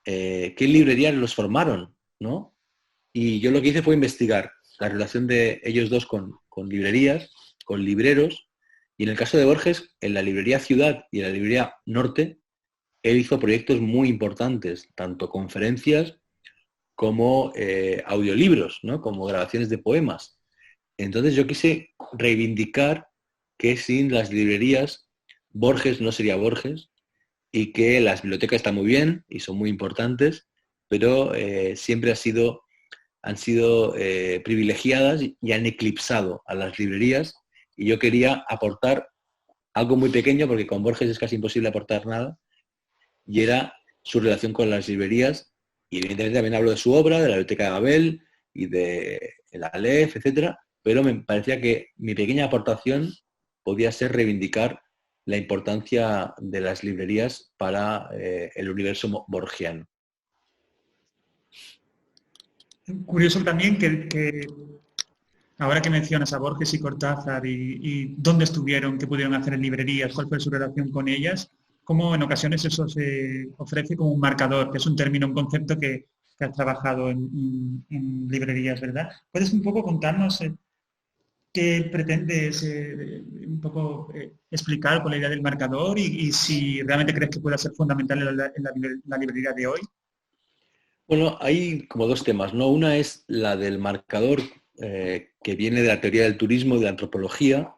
qué librerías los formaron, ¿no? Y yo lo que hice fue investigar la relación de ellos dos con librerías, con libreros, y en el caso de Borges, en la librería Ciudad y en la librería Norte, él hizo proyectos muy importantes, tanto conferencias como audiolibros, ¿no? Como grabaciones de poemas. Entonces yo quise reivindicar que sin las librerías Borges no sería Borges y que las bibliotecas están muy bien y son muy importantes, pero siempre han sido privilegiadas y han eclipsado a las librerías, y yo quería aportar algo muy pequeño, porque con Borges es casi imposible aportar nada, y era su relación con las librerías, y evidentemente también hablo de su obra, de la Biblioteca de Babel y de la Aleph, etcétera, pero me parecía que mi pequeña aportación podía ser reivindicar la importancia de las librerías para el universo borgiano. Curioso también que ahora que mencionas a Borges y Cortázar y dónde estuvieron, qué pudieron hacer en librerías, cuál fue su relación con ellas, cómo en ocasiones eso se ofrece como un marcador, que es un término, un concepto que has trabajado en librerías, ¿verdad? ¿Puedes un poco contarnos qué pretendes un poco explicar con la idea del marcador y si realmente crees que pueda ser fundamental en la librería de hoy? Bueno, hay como dos temas, ¿no? Una es la del marcador, que viene de la teoría del turismo, de la antropología,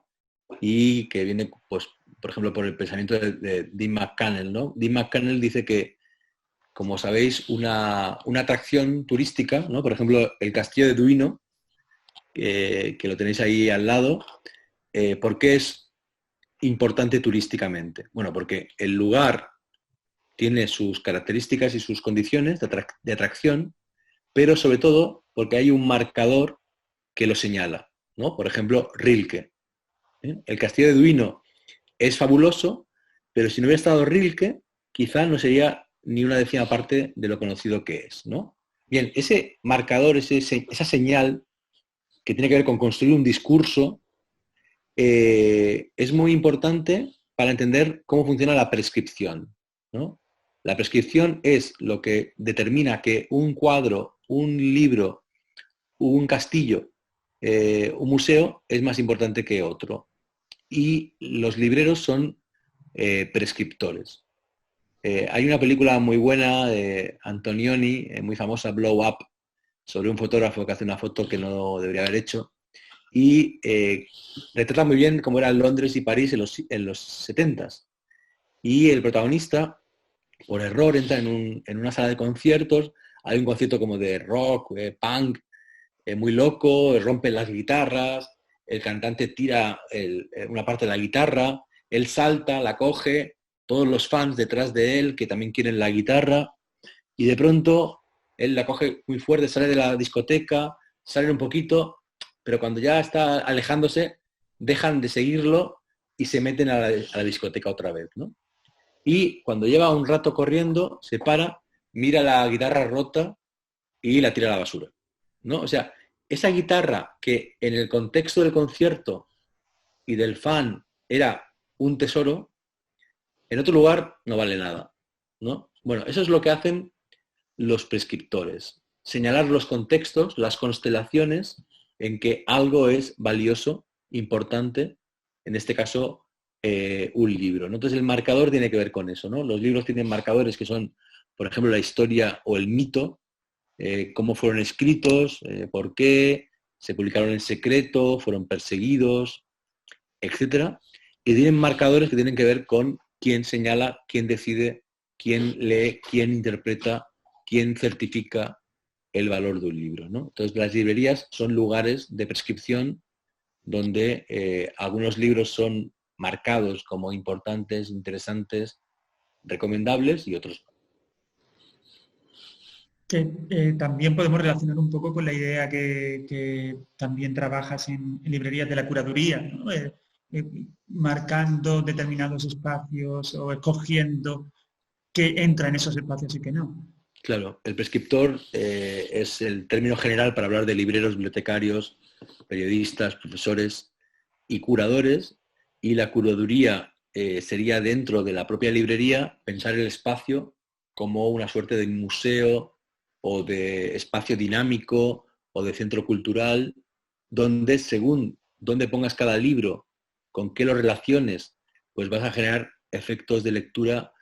y que viene, pues, por ejemplo, por el pensamiento de Dean McCannell, ¿no? Dean McCannell dice que, como sabéis, una atracción turística, ¿no? Por ejemplo, el castillo de Duino, que lo tenéis ahí al lado, ¿por qué es importante turísticamente? Bueno, porque el lugar tiene sus características y sus condiciones de atracción, pero sobre todo porque hay un marcador que lo señala, ¿no? Por ejemplo, Rilke. El castillo de Duino es fabuloso, pero si no hubiera estado Rilke, quizá no sería ni una décima parte de lo conocido que es, ¿no? Bien, ese marcador, esa señal que tiene que ver con construir un discurso, es muy importante para entender cómo funciona la prescripción, ¿no? La prescripción es lo que determina que un cuadro, un libro, un castillo, un museo es más importante que otro. Y los libreros son prescriptores. Hay una película muy buena de Antonioni, muy famosa, Blow Up, sobre un fotógrafo que hace una foto que no debería haber hecho, y retrata muy bien cómo era Londres y París en los 70s. Y el protagonista, por error, entra en una sala de conciertos, hay un concierto como de rock, punk, muy loco, rompen las guitarras, el cantante tira una parte de la guitarra, él salta, la coge, todos los fans detrás de él que también quieren la guitarra, y de pronto él la coge muy fuerte, sale de la discoteca, sale un poquito, pero cuando ya está alejándose, dejan de seguirlo y se meten a la discoteca otra vez, ¿no? Y cuando lleva un rato corriendo, se para, mira la guitarra rota y la tira a la basura, ¿no? O sea, esa guitarra que en el contexto del concierto y del fan era un tesoro, en otro lugar no vale nada, ¿no? Bueno, eso es lo que hacen los prescriptores. Señalar los contextos, las constelaciones en que algo es valioso, importante, en este caso, un libro, ¿no? Entonces el marcador tiene que ver con eso, ¿no? Los libros tienen marcadores que son, por ejemplo, la historia o el mito, cómo fueron escritos, por qué, se publicaron en secreto, fueron perseguidos, etcétera. Y tienen marcadores que tienen que ver con quién señala, quién decide, quién lee, quién interpreta, quién certifica el valor de un libro, ¿no? Entonces las librerías son lugares de prescripción donde algunos libros son marcados como importantes, interesantes, recomendables y otros no. Que también podemos relacionar un poco con la idea que también trabajas en librerías de la curaduría, ¿no? Marcando determinados espacios o escogiendo qué entra en esos espacios y qué no. Claro, el prescriptor es el término general para hablar de libreros, bibliotecarios, periodistas, profesores y curadores, y la curaduría sería dentro de la propia librería pensar el espacio como una suerte de museo o de espacio dinámico o de centro cultural, donde según dónde pongas cada libro, con qué lo relaciones, pues vas a generar efectos de lectura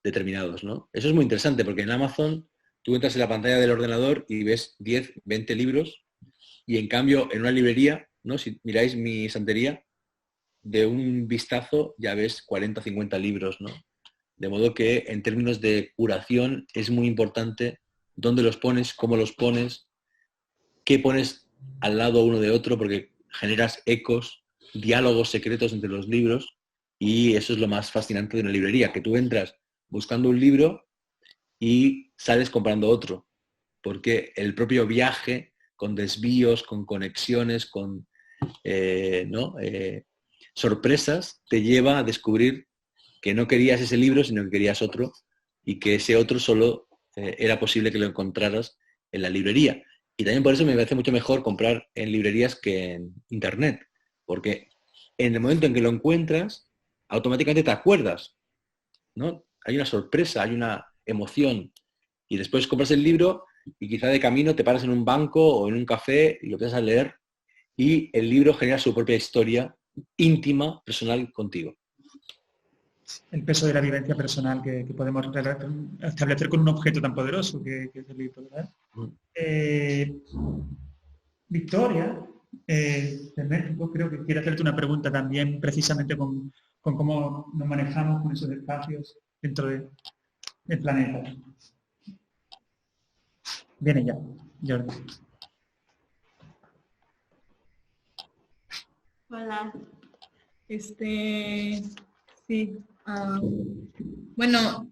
determinados, ¿no? Eso es muy interesante porque en Amazon tú entras en la pantalla del ordenador y ves 10, 20 libros, y en cambio en una librería, ¿no? Si miráis mi estantería, de un vistazo ya ves 40 o 50 libros, ¿no? De modo que en términos de curación es muy importante dónde los pones, cómo los pones, qué pones al lado uno de otro, porque generas ecos, diálogos secretos entre los libros, y eso es lo más fascinante de una librería, que tú entras buscando un libro y sales comprando otro, porque el propio viaje, con desvíos, con conexiones, con sorpresas, te lleva a descubrir que no querías ese libro, sino que querías otro, y que ese otro solo era posible que lo encontraras en la librería. Y también por eso me parece mucho mejor comprar en librerías que en internet, porque en el momento en que lo encuentras, automáticamente te acuerdas ¿no? Hay una sorpresa, hay una emoción. Y después compras el libro y quizá de camino te paras en un banco o en un café y lo empiezas a leer y el libro genera su propia historia íntima, personal contigo. El peso de la vivencia personal que podemos establecer con un objeto tan poderoso que es el libro, ¿verdad? Victoria, de México, creo que quiere hacerte una pregunta también precisamente con cómo nos manejamos con esos espacios dentro del planeta. Viene ya, Jordi. Hola. Sí. Bueno,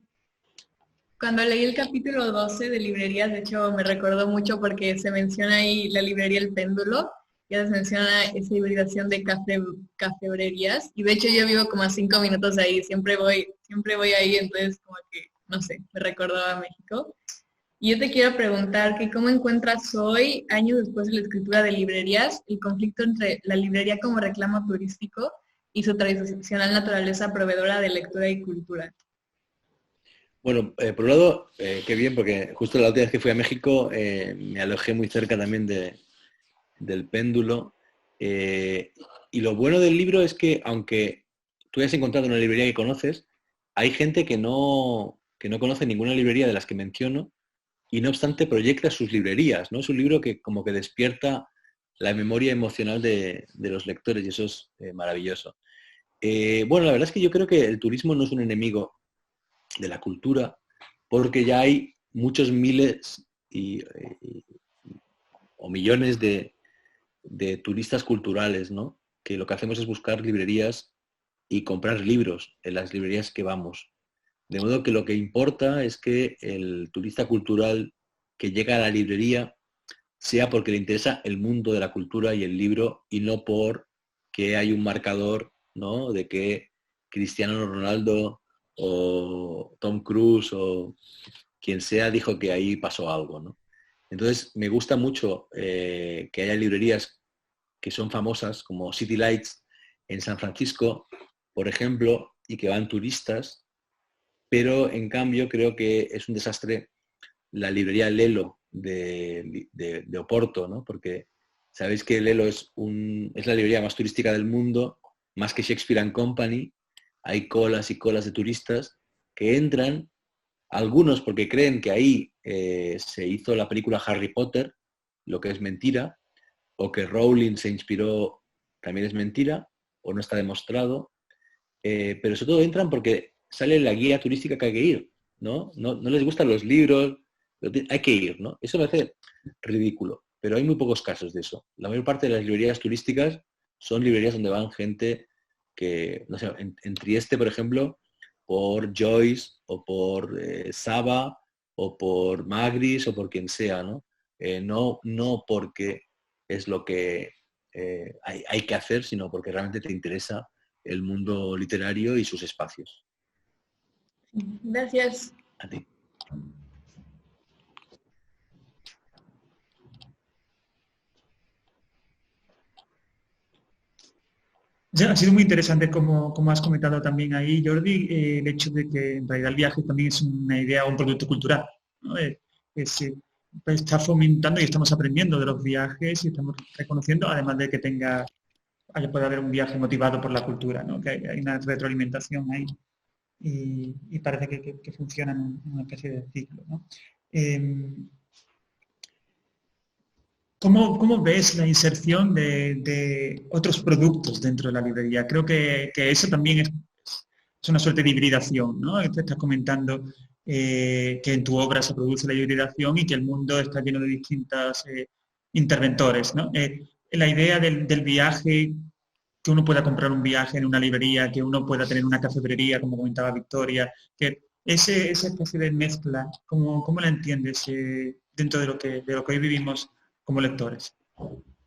cuando leí el capítulo 12 de librerías, de hecho me recordó mucho porque se menciona ahí la librería El Péndulo, ya se menciona esa hibridación de cafebrerías, y de hecho yo vivo como a 5 minutos de ahí, siempre voy ahí, entonces como que, no sé, me recordaba a México. Y yo te quiero preguntar que cómo encuentras hoy, años después de la escritura de librerías, el conflicto entre la librería como reclamo turístico y su tradicional naturaleza proveedora de lectura y cultura. Bueno, por un lado, qué bien, porque justo la última vez que fui a México me alojé muy cerca también del Péndulo. Y lo bueno del libro es que, aunque tú hayas encontrado una librería que conoces, hay gente que no conoce ninguna librería de las que menciono y no obstante proyecta sus librerías, ¿no? Es un libro que como que despierta la memoria emocional de los lectores y eso es maravilloso. Bueno, la verdad es que yo creo que el turismo no es un enemigo de la cultura, porque ya hay muchos miles o millones de turistas culturales, ¿no? Que lo que hacemos es buscar librerías y comprar libros en las librerías que vamos. De modo que lo que importa es que el turista cultural que llega a la librería sea porque le interesa el mundo de la cultura y el libro y no porque hay un marcador, ¿no? De que Cristiano Ronaldo o Tom Cruise o quien sea dijo que ahí pasó algo, ¿no? Entonces me gusta mucho que haya librerías que son famosas como City Lights en San Francisco, por ejemplo, y que van turistas, pero en cambio creo que es un desastre la librería Lelo de Oporto, ¿no? Porque sabéis que Lelo es la librería más turística del mundo, más que Shakespeare and Company. Hay colas y colas de turistas que entran, algunos porque creen que ahí se hizo la película Harry Potter, lo que es mentira, o que Rowling se inspiró, también es mentira, o no está demostrado, pero sobre todo entran porque sale la guía turística que hay que ir, ¿no? No les gustan los libros, hay que ir, ¿no? Eso me hace ridículo, pero hay muy pocos casos de eso. La mayor parte de las librerías turísticas son librerías donde van gente que, no sé, en Trieste, por ejemplo, por Joyce o por Saba o por Magris o por quien sea, ¿no? No porque es lo que hay que hacer, sino porque realmente te interesa el mundo literario y sus espacios. Gracias. A ti. Ha sido muy interesante como has comentado también ahí, Jordi, el hecho de que en realidad el viaje también es una idea o un producto cultural, ¿no? Está fomentando y estamos aprendiendo de los viajes y estamos reconociendo, además de que puede haber un viaje motivado por la cultura, ¿no? Que hay una retroalimentación ahí y parece que funciona en una especie de ciclo, ¿no? ¿Cómo ves la inserción de otros productos dentro de la librería? Creo que eso también es una suerte de hibridación, ¿no? Te estás comentando que en tu obra se produce la hibridación y que el mundo está lleno de distintos interventores, ¿no? La idea del viaje, que uno pueda comprar un viaje en una librería, que uno pueda tener una cafebrería, como comentaba Victoria, que esa especie de mezcla, ¿cómo la entiendes dentro de lo que hoy vivimos como lectores?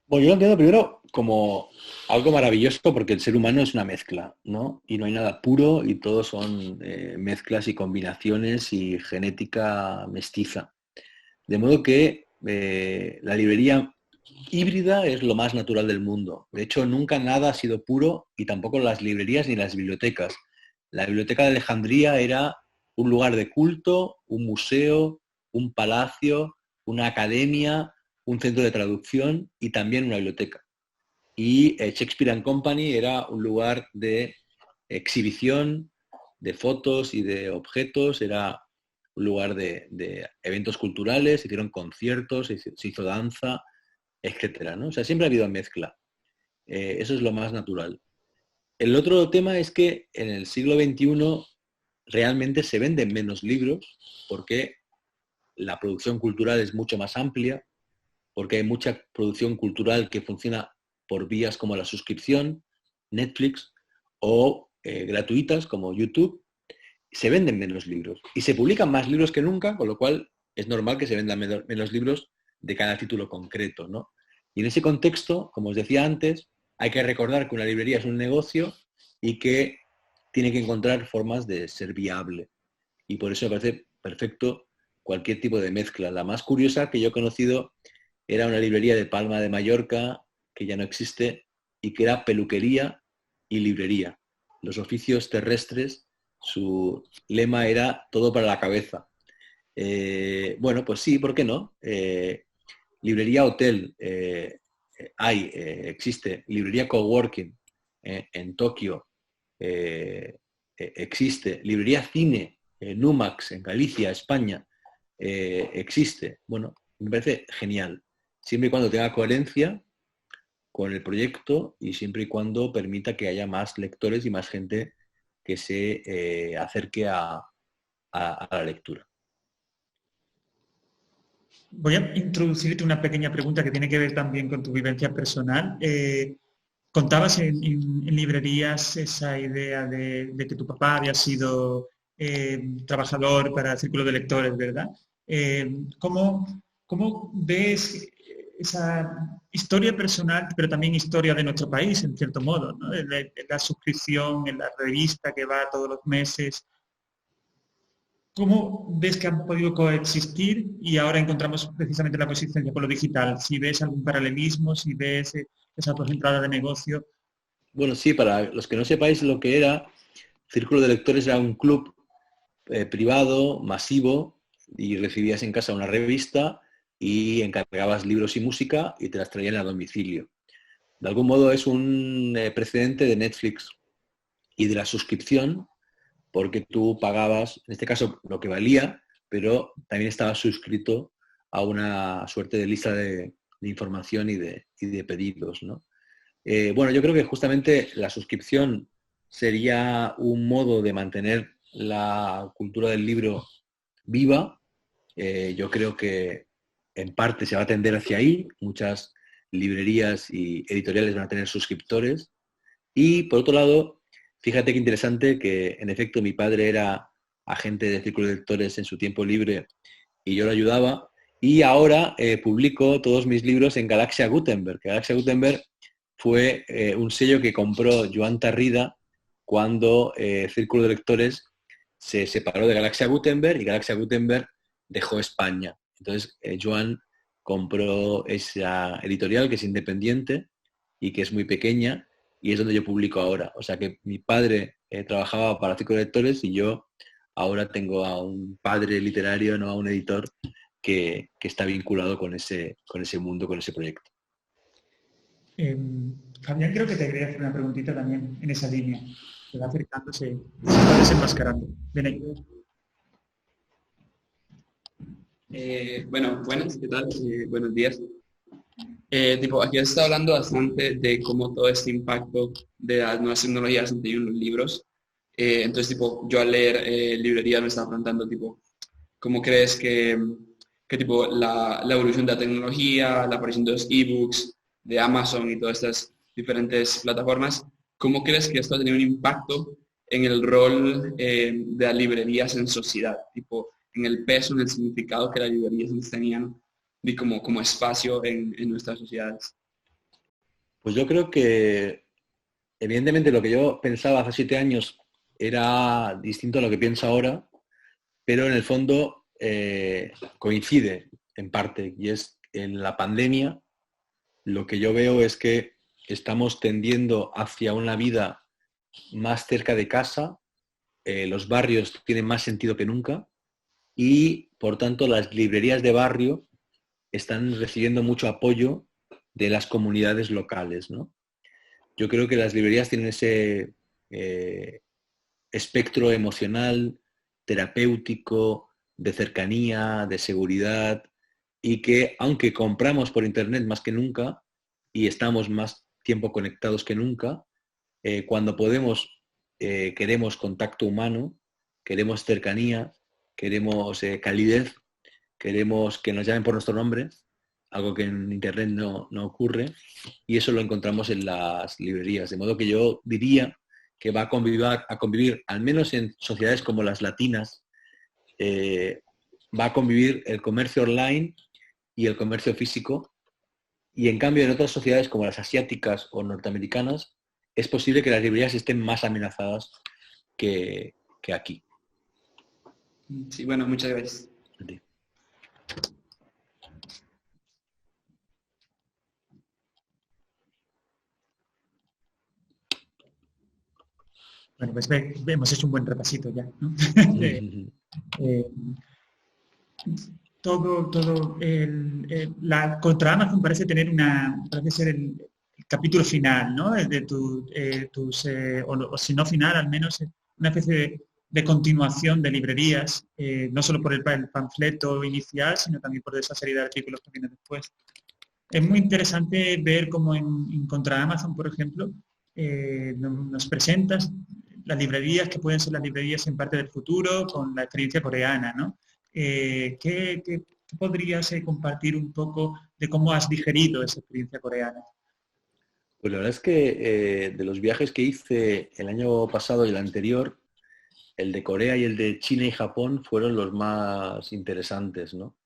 Bueno, yo lo entiendo primero como algo maravilloso porque el ser humano es una mezcla, ¿no? Y no hay nada puro y todo son mezclas y combinaciones y genética mestiza. De modo que la librería híbrida es lo más natural del mundo. De hecho, nunca nada ha sido puro y tampoco las librerías ni las bibliotecas. La Biblioteca de Alejandría era un lugar de culto, un museo, un palacio, una academia, un centro de traducción y también una biblioteca. Y Shakespeare and Company era un lugar de exhibición, de fotos y de objetos, era un lugar de eventos culturales, se hicieron conciertos, se hizo danza, etcétera, ¿no? O sea, siempre ha habido mezcla. Eso es lo más natural. El otro tema es que en el siglo XXI realmente se venden menos libros porque la producción cultural es mucho más amplia, porque hay mucha producción cultural que funciona por vías como la suscripción, Netflix, o gratuitas como YouTube. Se venden menos libros y se publican más libros que nunca, con lo cual es normal que se vendan menos libros de cada título concreto, ¿no? Y en ese contexto, como os decía antes, hay que recordar que una librería es un negocio y que tiene que encontrar formas de ser viable. Y por eso me parece perfecto cualquier tipo de mezcla. La más curiosa que yo he conocido era una librería de Palma de Mallorca, que ya no existe, y que era peluquería y librería. Los oficios terrestres, su lema era todo para la cabeza. Bueno, pues sí, ¿por qué no? Librería hotel, existe. Librería coworking en Tokio, existe. Librería cine, Numax en Galicia, España, existe. Bueno, me parece genial. Siempre y cuando tenga coherencia con el proyecto y siempre y cuando permita que haya más lectores y más gente que se acerque a la lectura. Voy a introducirte una pequeña pregunta que tiene que ver también con tu vivencia personal. Contabas en librerías esa idea de que tu papá había sido trabajador para el Círculo de Lectores, ¿verdad? ¿Cómo ves esa historia personal, pero también historia de nuestro país, en cierto modo, ¿no? La suscripción en la revista que va todos los meses? ¿Cómo ves que han podido coexistir y ahora encontramos precisamente la coexistencia con lo digital? Si ves algún paralelismo, si ves esa entrada de negocio. Bueno, sí, para los que no sepáis lo que era, Círculo de Lectores era un club privado, masivo, y recibías en casa una revista y encargabas libros y música y te las traían a domicilio. De algún modo es un precedente de Netflix y de la suscripción, porque tú pagabas, en este caso, lo que valía, pero también estabas suscrito a una suerte de lista de información y de pedidos, ¿no? Bueno, yo creo que justamente la suscripción sería un modo de mantener la cultura del libro viva. Yo creo que en parte se va a tender hacia ahí. Muchas librerías y editoriales van a tener suscriptores. Y por otro lado, fíjate qué interesante que en efecto mi padre era agente de Círculo de Lectores en su tiempo libre y yo lo ayudaba. Y ahora publico todos mis libros en Galaxia Gutenberg. Galaxia Gutenberg fue un sello que compró Joan Tarrida cuando Círculo de Lectores se separó de Galaxia Gutenberg y Galaxia Gutenberg dejó España. Entonces Joan compró esa editorial que es independiente y que es muy pequeña y es donde yo publico ahora. O sea que mi padre trabajaba para Círculo de Lectores y yo ahora tengo a un padre literario, no a un editor, que está vinculado con ese mundo, con ese proyecto. Fabián, creo que te quería hacer una preguntita también en esa línea. Se va acercándose, se va desenmascarando. Ven ahí. Bueno, buenas, ¿qué tal? Buenos días. Aquí se está hablando bastante de cómo todo este impacto de las nuevas tecnologías han tenido en los libros. Entonces, yo al leer librerías me estaba preguntando, ¿cómo crees que la evolución de la tecnología, la aparición de los ebooks, de Amazon y todas estas diferentes plataformas, ¿cómo crees que esto ha tenido un impacto en el rol de las librerías en sociedad? En el peso, en el significado que las librerías tenían como espacio en nuestras sociedades. Pues yo creo que evidentemente lo que yo pensaba hace 7 años era distinto a lo que pienso ahora, pero en el fondo coincide en parte, y es en la pandemia lo que yo veo es que estamos tendiendo hacia una vida más cerca de casa, los barrios tienen más sentido que nunca y, por tanto, las librerías de barrio están recibiendo mucho apoyo de las comunidades locales, ¿no? Yo creo que las librerías tienen ese espectro emocional, terapéutico, de cercanía, de seguridad, y que aunque compramos por internet más que nunca y estamos más tiempo conectados que nunca, cuando podemos, queremos contacto humano, queremos cercanía, queremos calidez, queremos que nos llamen por nuestro nombre, algo que en internet no ocurre, y eso lo encontramos en las librerías. De modo que yo diría que va a convivir, al menos en sociedades como las latinas, va a convivir el comercio online y el comercio físico, y en cambio en otras sociedades como las asiáticas o norteamericanas es posible que las librerías estén más amenazadas que aquí. Sí, bueno, muchas gracias. Bueno, pues hemos hecho un buen repasito ya, ¿no? Contra Amazon parece ser el capítulo final, ¿no? O si no final, al menos una especie de continuación de librerías, no solo por el panfleto inicial, sino también por esa serie de artículos que vienen después. Es muy interesante ver cómo en Contra Amazon, por ejemplo, nos presentas las librerías que pueden ser las librerías en parte del futuro con la experiencia coreana, ¿no? ¿Qué podrías compartir un poco de cómo has digerido esa experiencia coreana? Pues la verdad es que de los viajes que hice el año pasado y el anterior, el de Corea y el de China y Japón fueron los más interesantes, ¿no?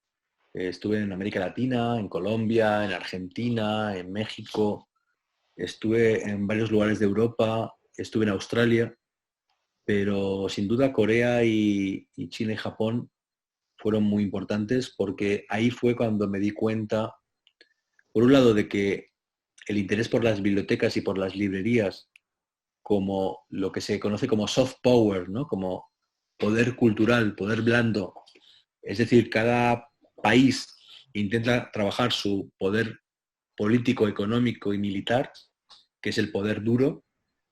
Estuve en América Latina, en Colombia, en Argentina, en México, estuve en varios lugares de Europa, estuve en Australia, pero sin duda Corea y China y Japón fueron muy importantes porque ahí fue cuando me di cuenta, por un lado, de que el interés por las bibliotecas y por las librerías como lo que se conoce como soft power, ¿no? Como poder cultural, poder blando. Es decir, cada país intenta trabajar su poder político, económico y militar, que es el poder duro,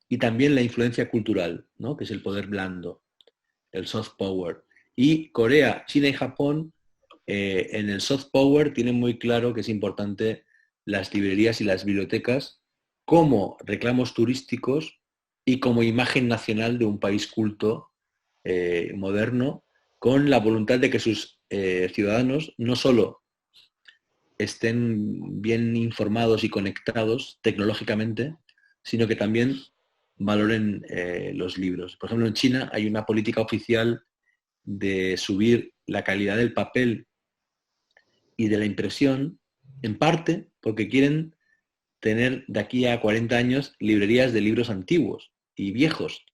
y también la influencia cultural, ¿no? Que es el poder blando, el soft power. Y Corea, China y Japón, en el soft power tienen muy claro que es importante las librerías y las bibliotecas como reclamos turísticos y como imagen nacional de un país culto, moderno, con la voluntad de que sus ciudadanos no solo estén bien informados y conectados tecnológicamente, sino que también valoren los libros. Por ejemplo, en China hay una política oficial de subir la calidad del papel y de la impresión, en parte porque quieren tener de aquí a 40 años librerías de libros antiguos y viejos,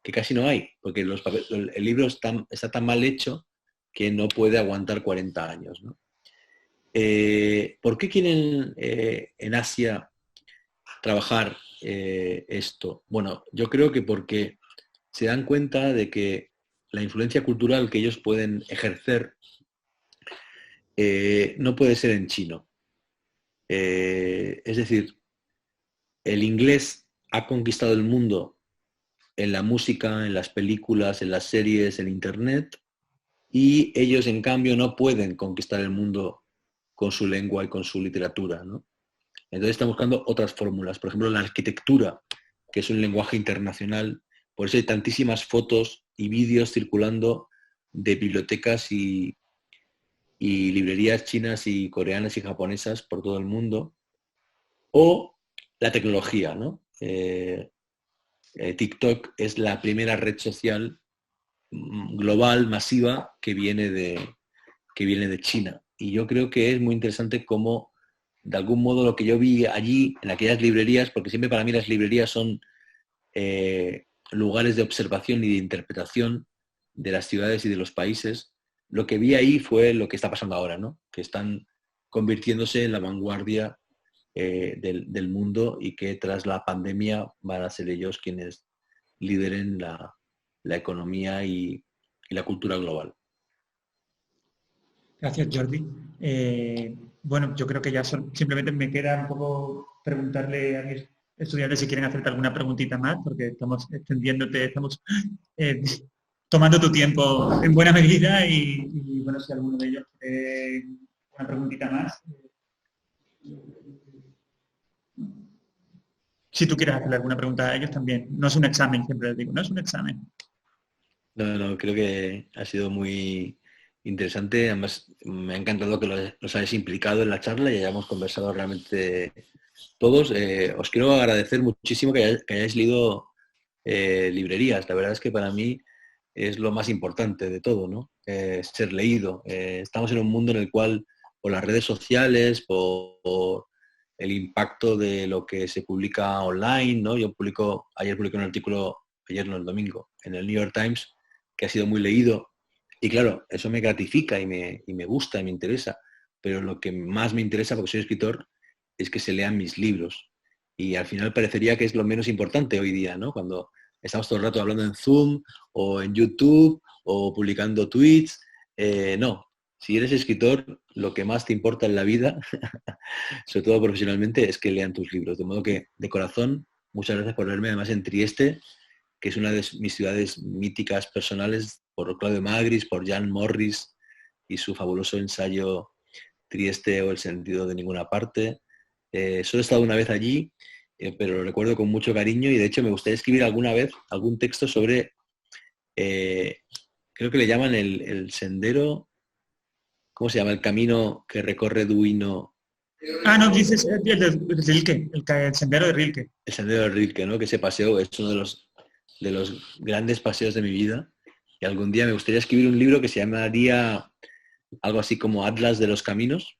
que casi no hay, porque el libro está tan mal hecho que no puede aguantar 40 años, ¿no? ¿Por qué quieren en Asia trabajar esto? Bueno, yo creo que porque se dan cuenta de que la influencia cultural que ellos pueden ejercer no puede ser en chino. Es decir, el inglés ha conquistado el mundo en la música, en las películas, en las series, en internet, y ellos en cambio no pueden conquistar el mundo con su lengua y con su literatura, ¿no? Entonces están buscando otras fórmulas, por ejemplo la arquitectura, que es un lenguaje internacional, por eso hay tantísimas fotos y vídeos circulando de bibliotecas y librerías chinas y coreanas y japonesas por todo el mundo, o la tecnología, ¿no? TikTok es la primera red social global, masiva, que viene de China. Y yo creo que es muy interesante cómo, de algún modo, lo que yo vi allí, en aquellas librerías, porque siempre para mí las librerías son lugares de observación y de interpretación de las ciudades y de los países, lo que vi ahí fue lo que está pasando ahora, ¿no? Que están convirtiéndose en la vanguardia del mundo y que tras la pandemia van a ser ellos quienes lideren la economía y la cultura global. Gracias, Jordi. Bueno, yo creo que ya simplemente me queda un poco preguntarle a mis estudiantes si quieren hacerte alguna preguntita más, porque estamos extendiéndote, estamos tomando tu tiempo en buena medida y bueno, si alguno de ellos quiere una preguntita más. Si tú quieres hacerle alguna pregunta a ellos también. No es un examen, siempre les digo, no es un examen. No, creo que ha sido muy interesante. Además, me ha encantado que los hayáis implicado en la charla y hayamos conversado realmente todos. Os quiero agradecer muchísimo que hayáis leído librerías. La verdad es que para mí es lo más importante de todo, ¿no? Ser leído. Estamos en un mundo en el cual, por las redes sociales, por el impacto de lo que se publica online, ¿no? Ayer publiqué un artículo, ayer no, el domingo, en el New York Times, que ha sido muy leído. Y claro, eso me gratifica y me gusta y me interesa. Pero lo que más me interesa, porque soy escritor, es que se lean mis libros. Y al final parecería que es lo menos importante hoy día, ¿no? Cuando estamos todo el rato hablando en Zoom o en YouTube o publicando tweets. No, si eres escritor, lo que más te importa en la vida, sobre todo profesionalmente, es que lean tus libros. De modo que, de corazón, muchas gracias por verme, además en Trieste, que es una de mis ciudades míticas personales, por Claudio Magris, por Jan Morris y su fabuloso ensayo Trieste o el sentido de ninguna parte. Solo he estado una vez allí, pero lo recuerdo con mucho cariño y de hecho me gustaría escribir alguna vez algún texto sobre, creo que le llaman el sendero, ¿cómo se llama? El camino que recorre Duino. Ah, no, dices el Rilke, el sendero de Rilke. El sendero de Rilke, ¿no? Que ese paseo es uno de los grandes paseos de mi vida. Y algún día me gustaría escribir un libro que se llamaría algo así como Atlas de los Caminos.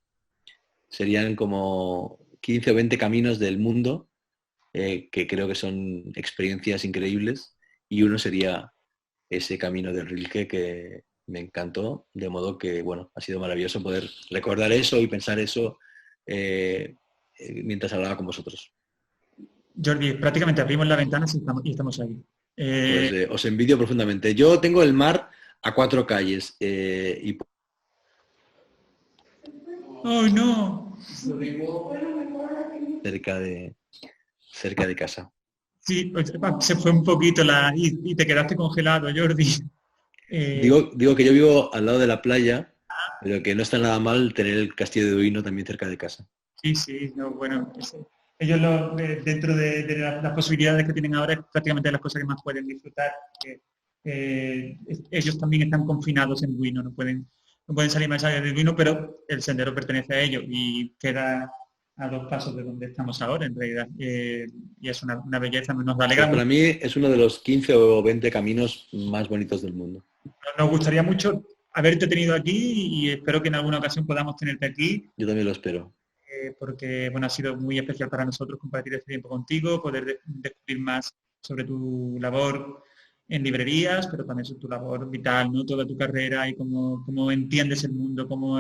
Serían como 15 o 20 caminos del mundo, que creo que son experiencias increíbles. Y uno sería ese camino de Rilke que me encantó, de modo que, bueno, ha sido maravilloso poder recordar eso y pensar eso mientras hablaba con vosotros. Jordi, prácticamente abrimos la ventana y estamos ahí. Pues, os envidio profundamente. Yo tengo el mar a 4 calles y... ¡Oh, no! Cerca de casa. Sí, se fue un poquito y te quedaste congelado, Jordi. Digo que yo vivo al lado de la playa, pero que no está nada mal tener el castillo de Duino también cerca de casa. Sí, no, bueno, ellos dentro de las posibilidades que tienen ahora es prácticamente las cosas que más pueden disfrutar. Ellos también están confinados en Duino, no pueden salir más allá de Duino, pero el sendero pertenece a ellos y queda a 2 pasos de donde estamos ahora, en realidad. Y es una belleza, nos alegra. Para mí es uno de los 15 o 20 caminos más bonitos del mundo. Nos gustaría mucho haberte tenido aquí y espero que en alguna ocasión podamos tenerte aquí. Yo también lo espero. Porque bueno, ha sido muy especial para nosotros compartir este tiempo contigo, poder descubrir más sobre tu labor en librerías, pero también sobre tu labor vital, ¿no? Toda tu carrera y cómo entiendes el mundo, cómo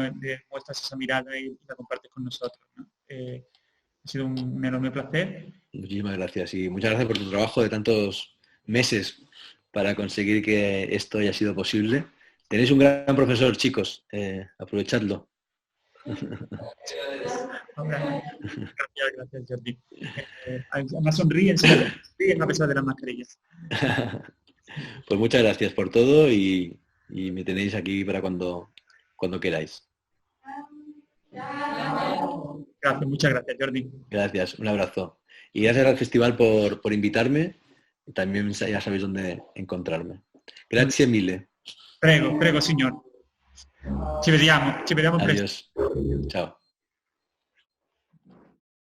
muestras esa mirada y la compartes con nosotros, ¿no? Ha sido un enorme placer. Muchísimas gracias y muchas gracias por tu trabajo de tantos meses para conseguir que esto haya sido posible. Tenéis un gran profesor, chicos, aprovechadlo. Gracias, Jordi. Además sonríen a pesar de las mascarillas. Pues muchas gracias por todo y me tenéis aquí para cuando queráis. Gracias, muchas gracias, Jordi. Gracias, un abrazo. Y gracias al festival por invitarme. También ya sabéis dónde encontrarme. Grazie mille. Prego, signor. Ci vediamo. Adiós. Chao.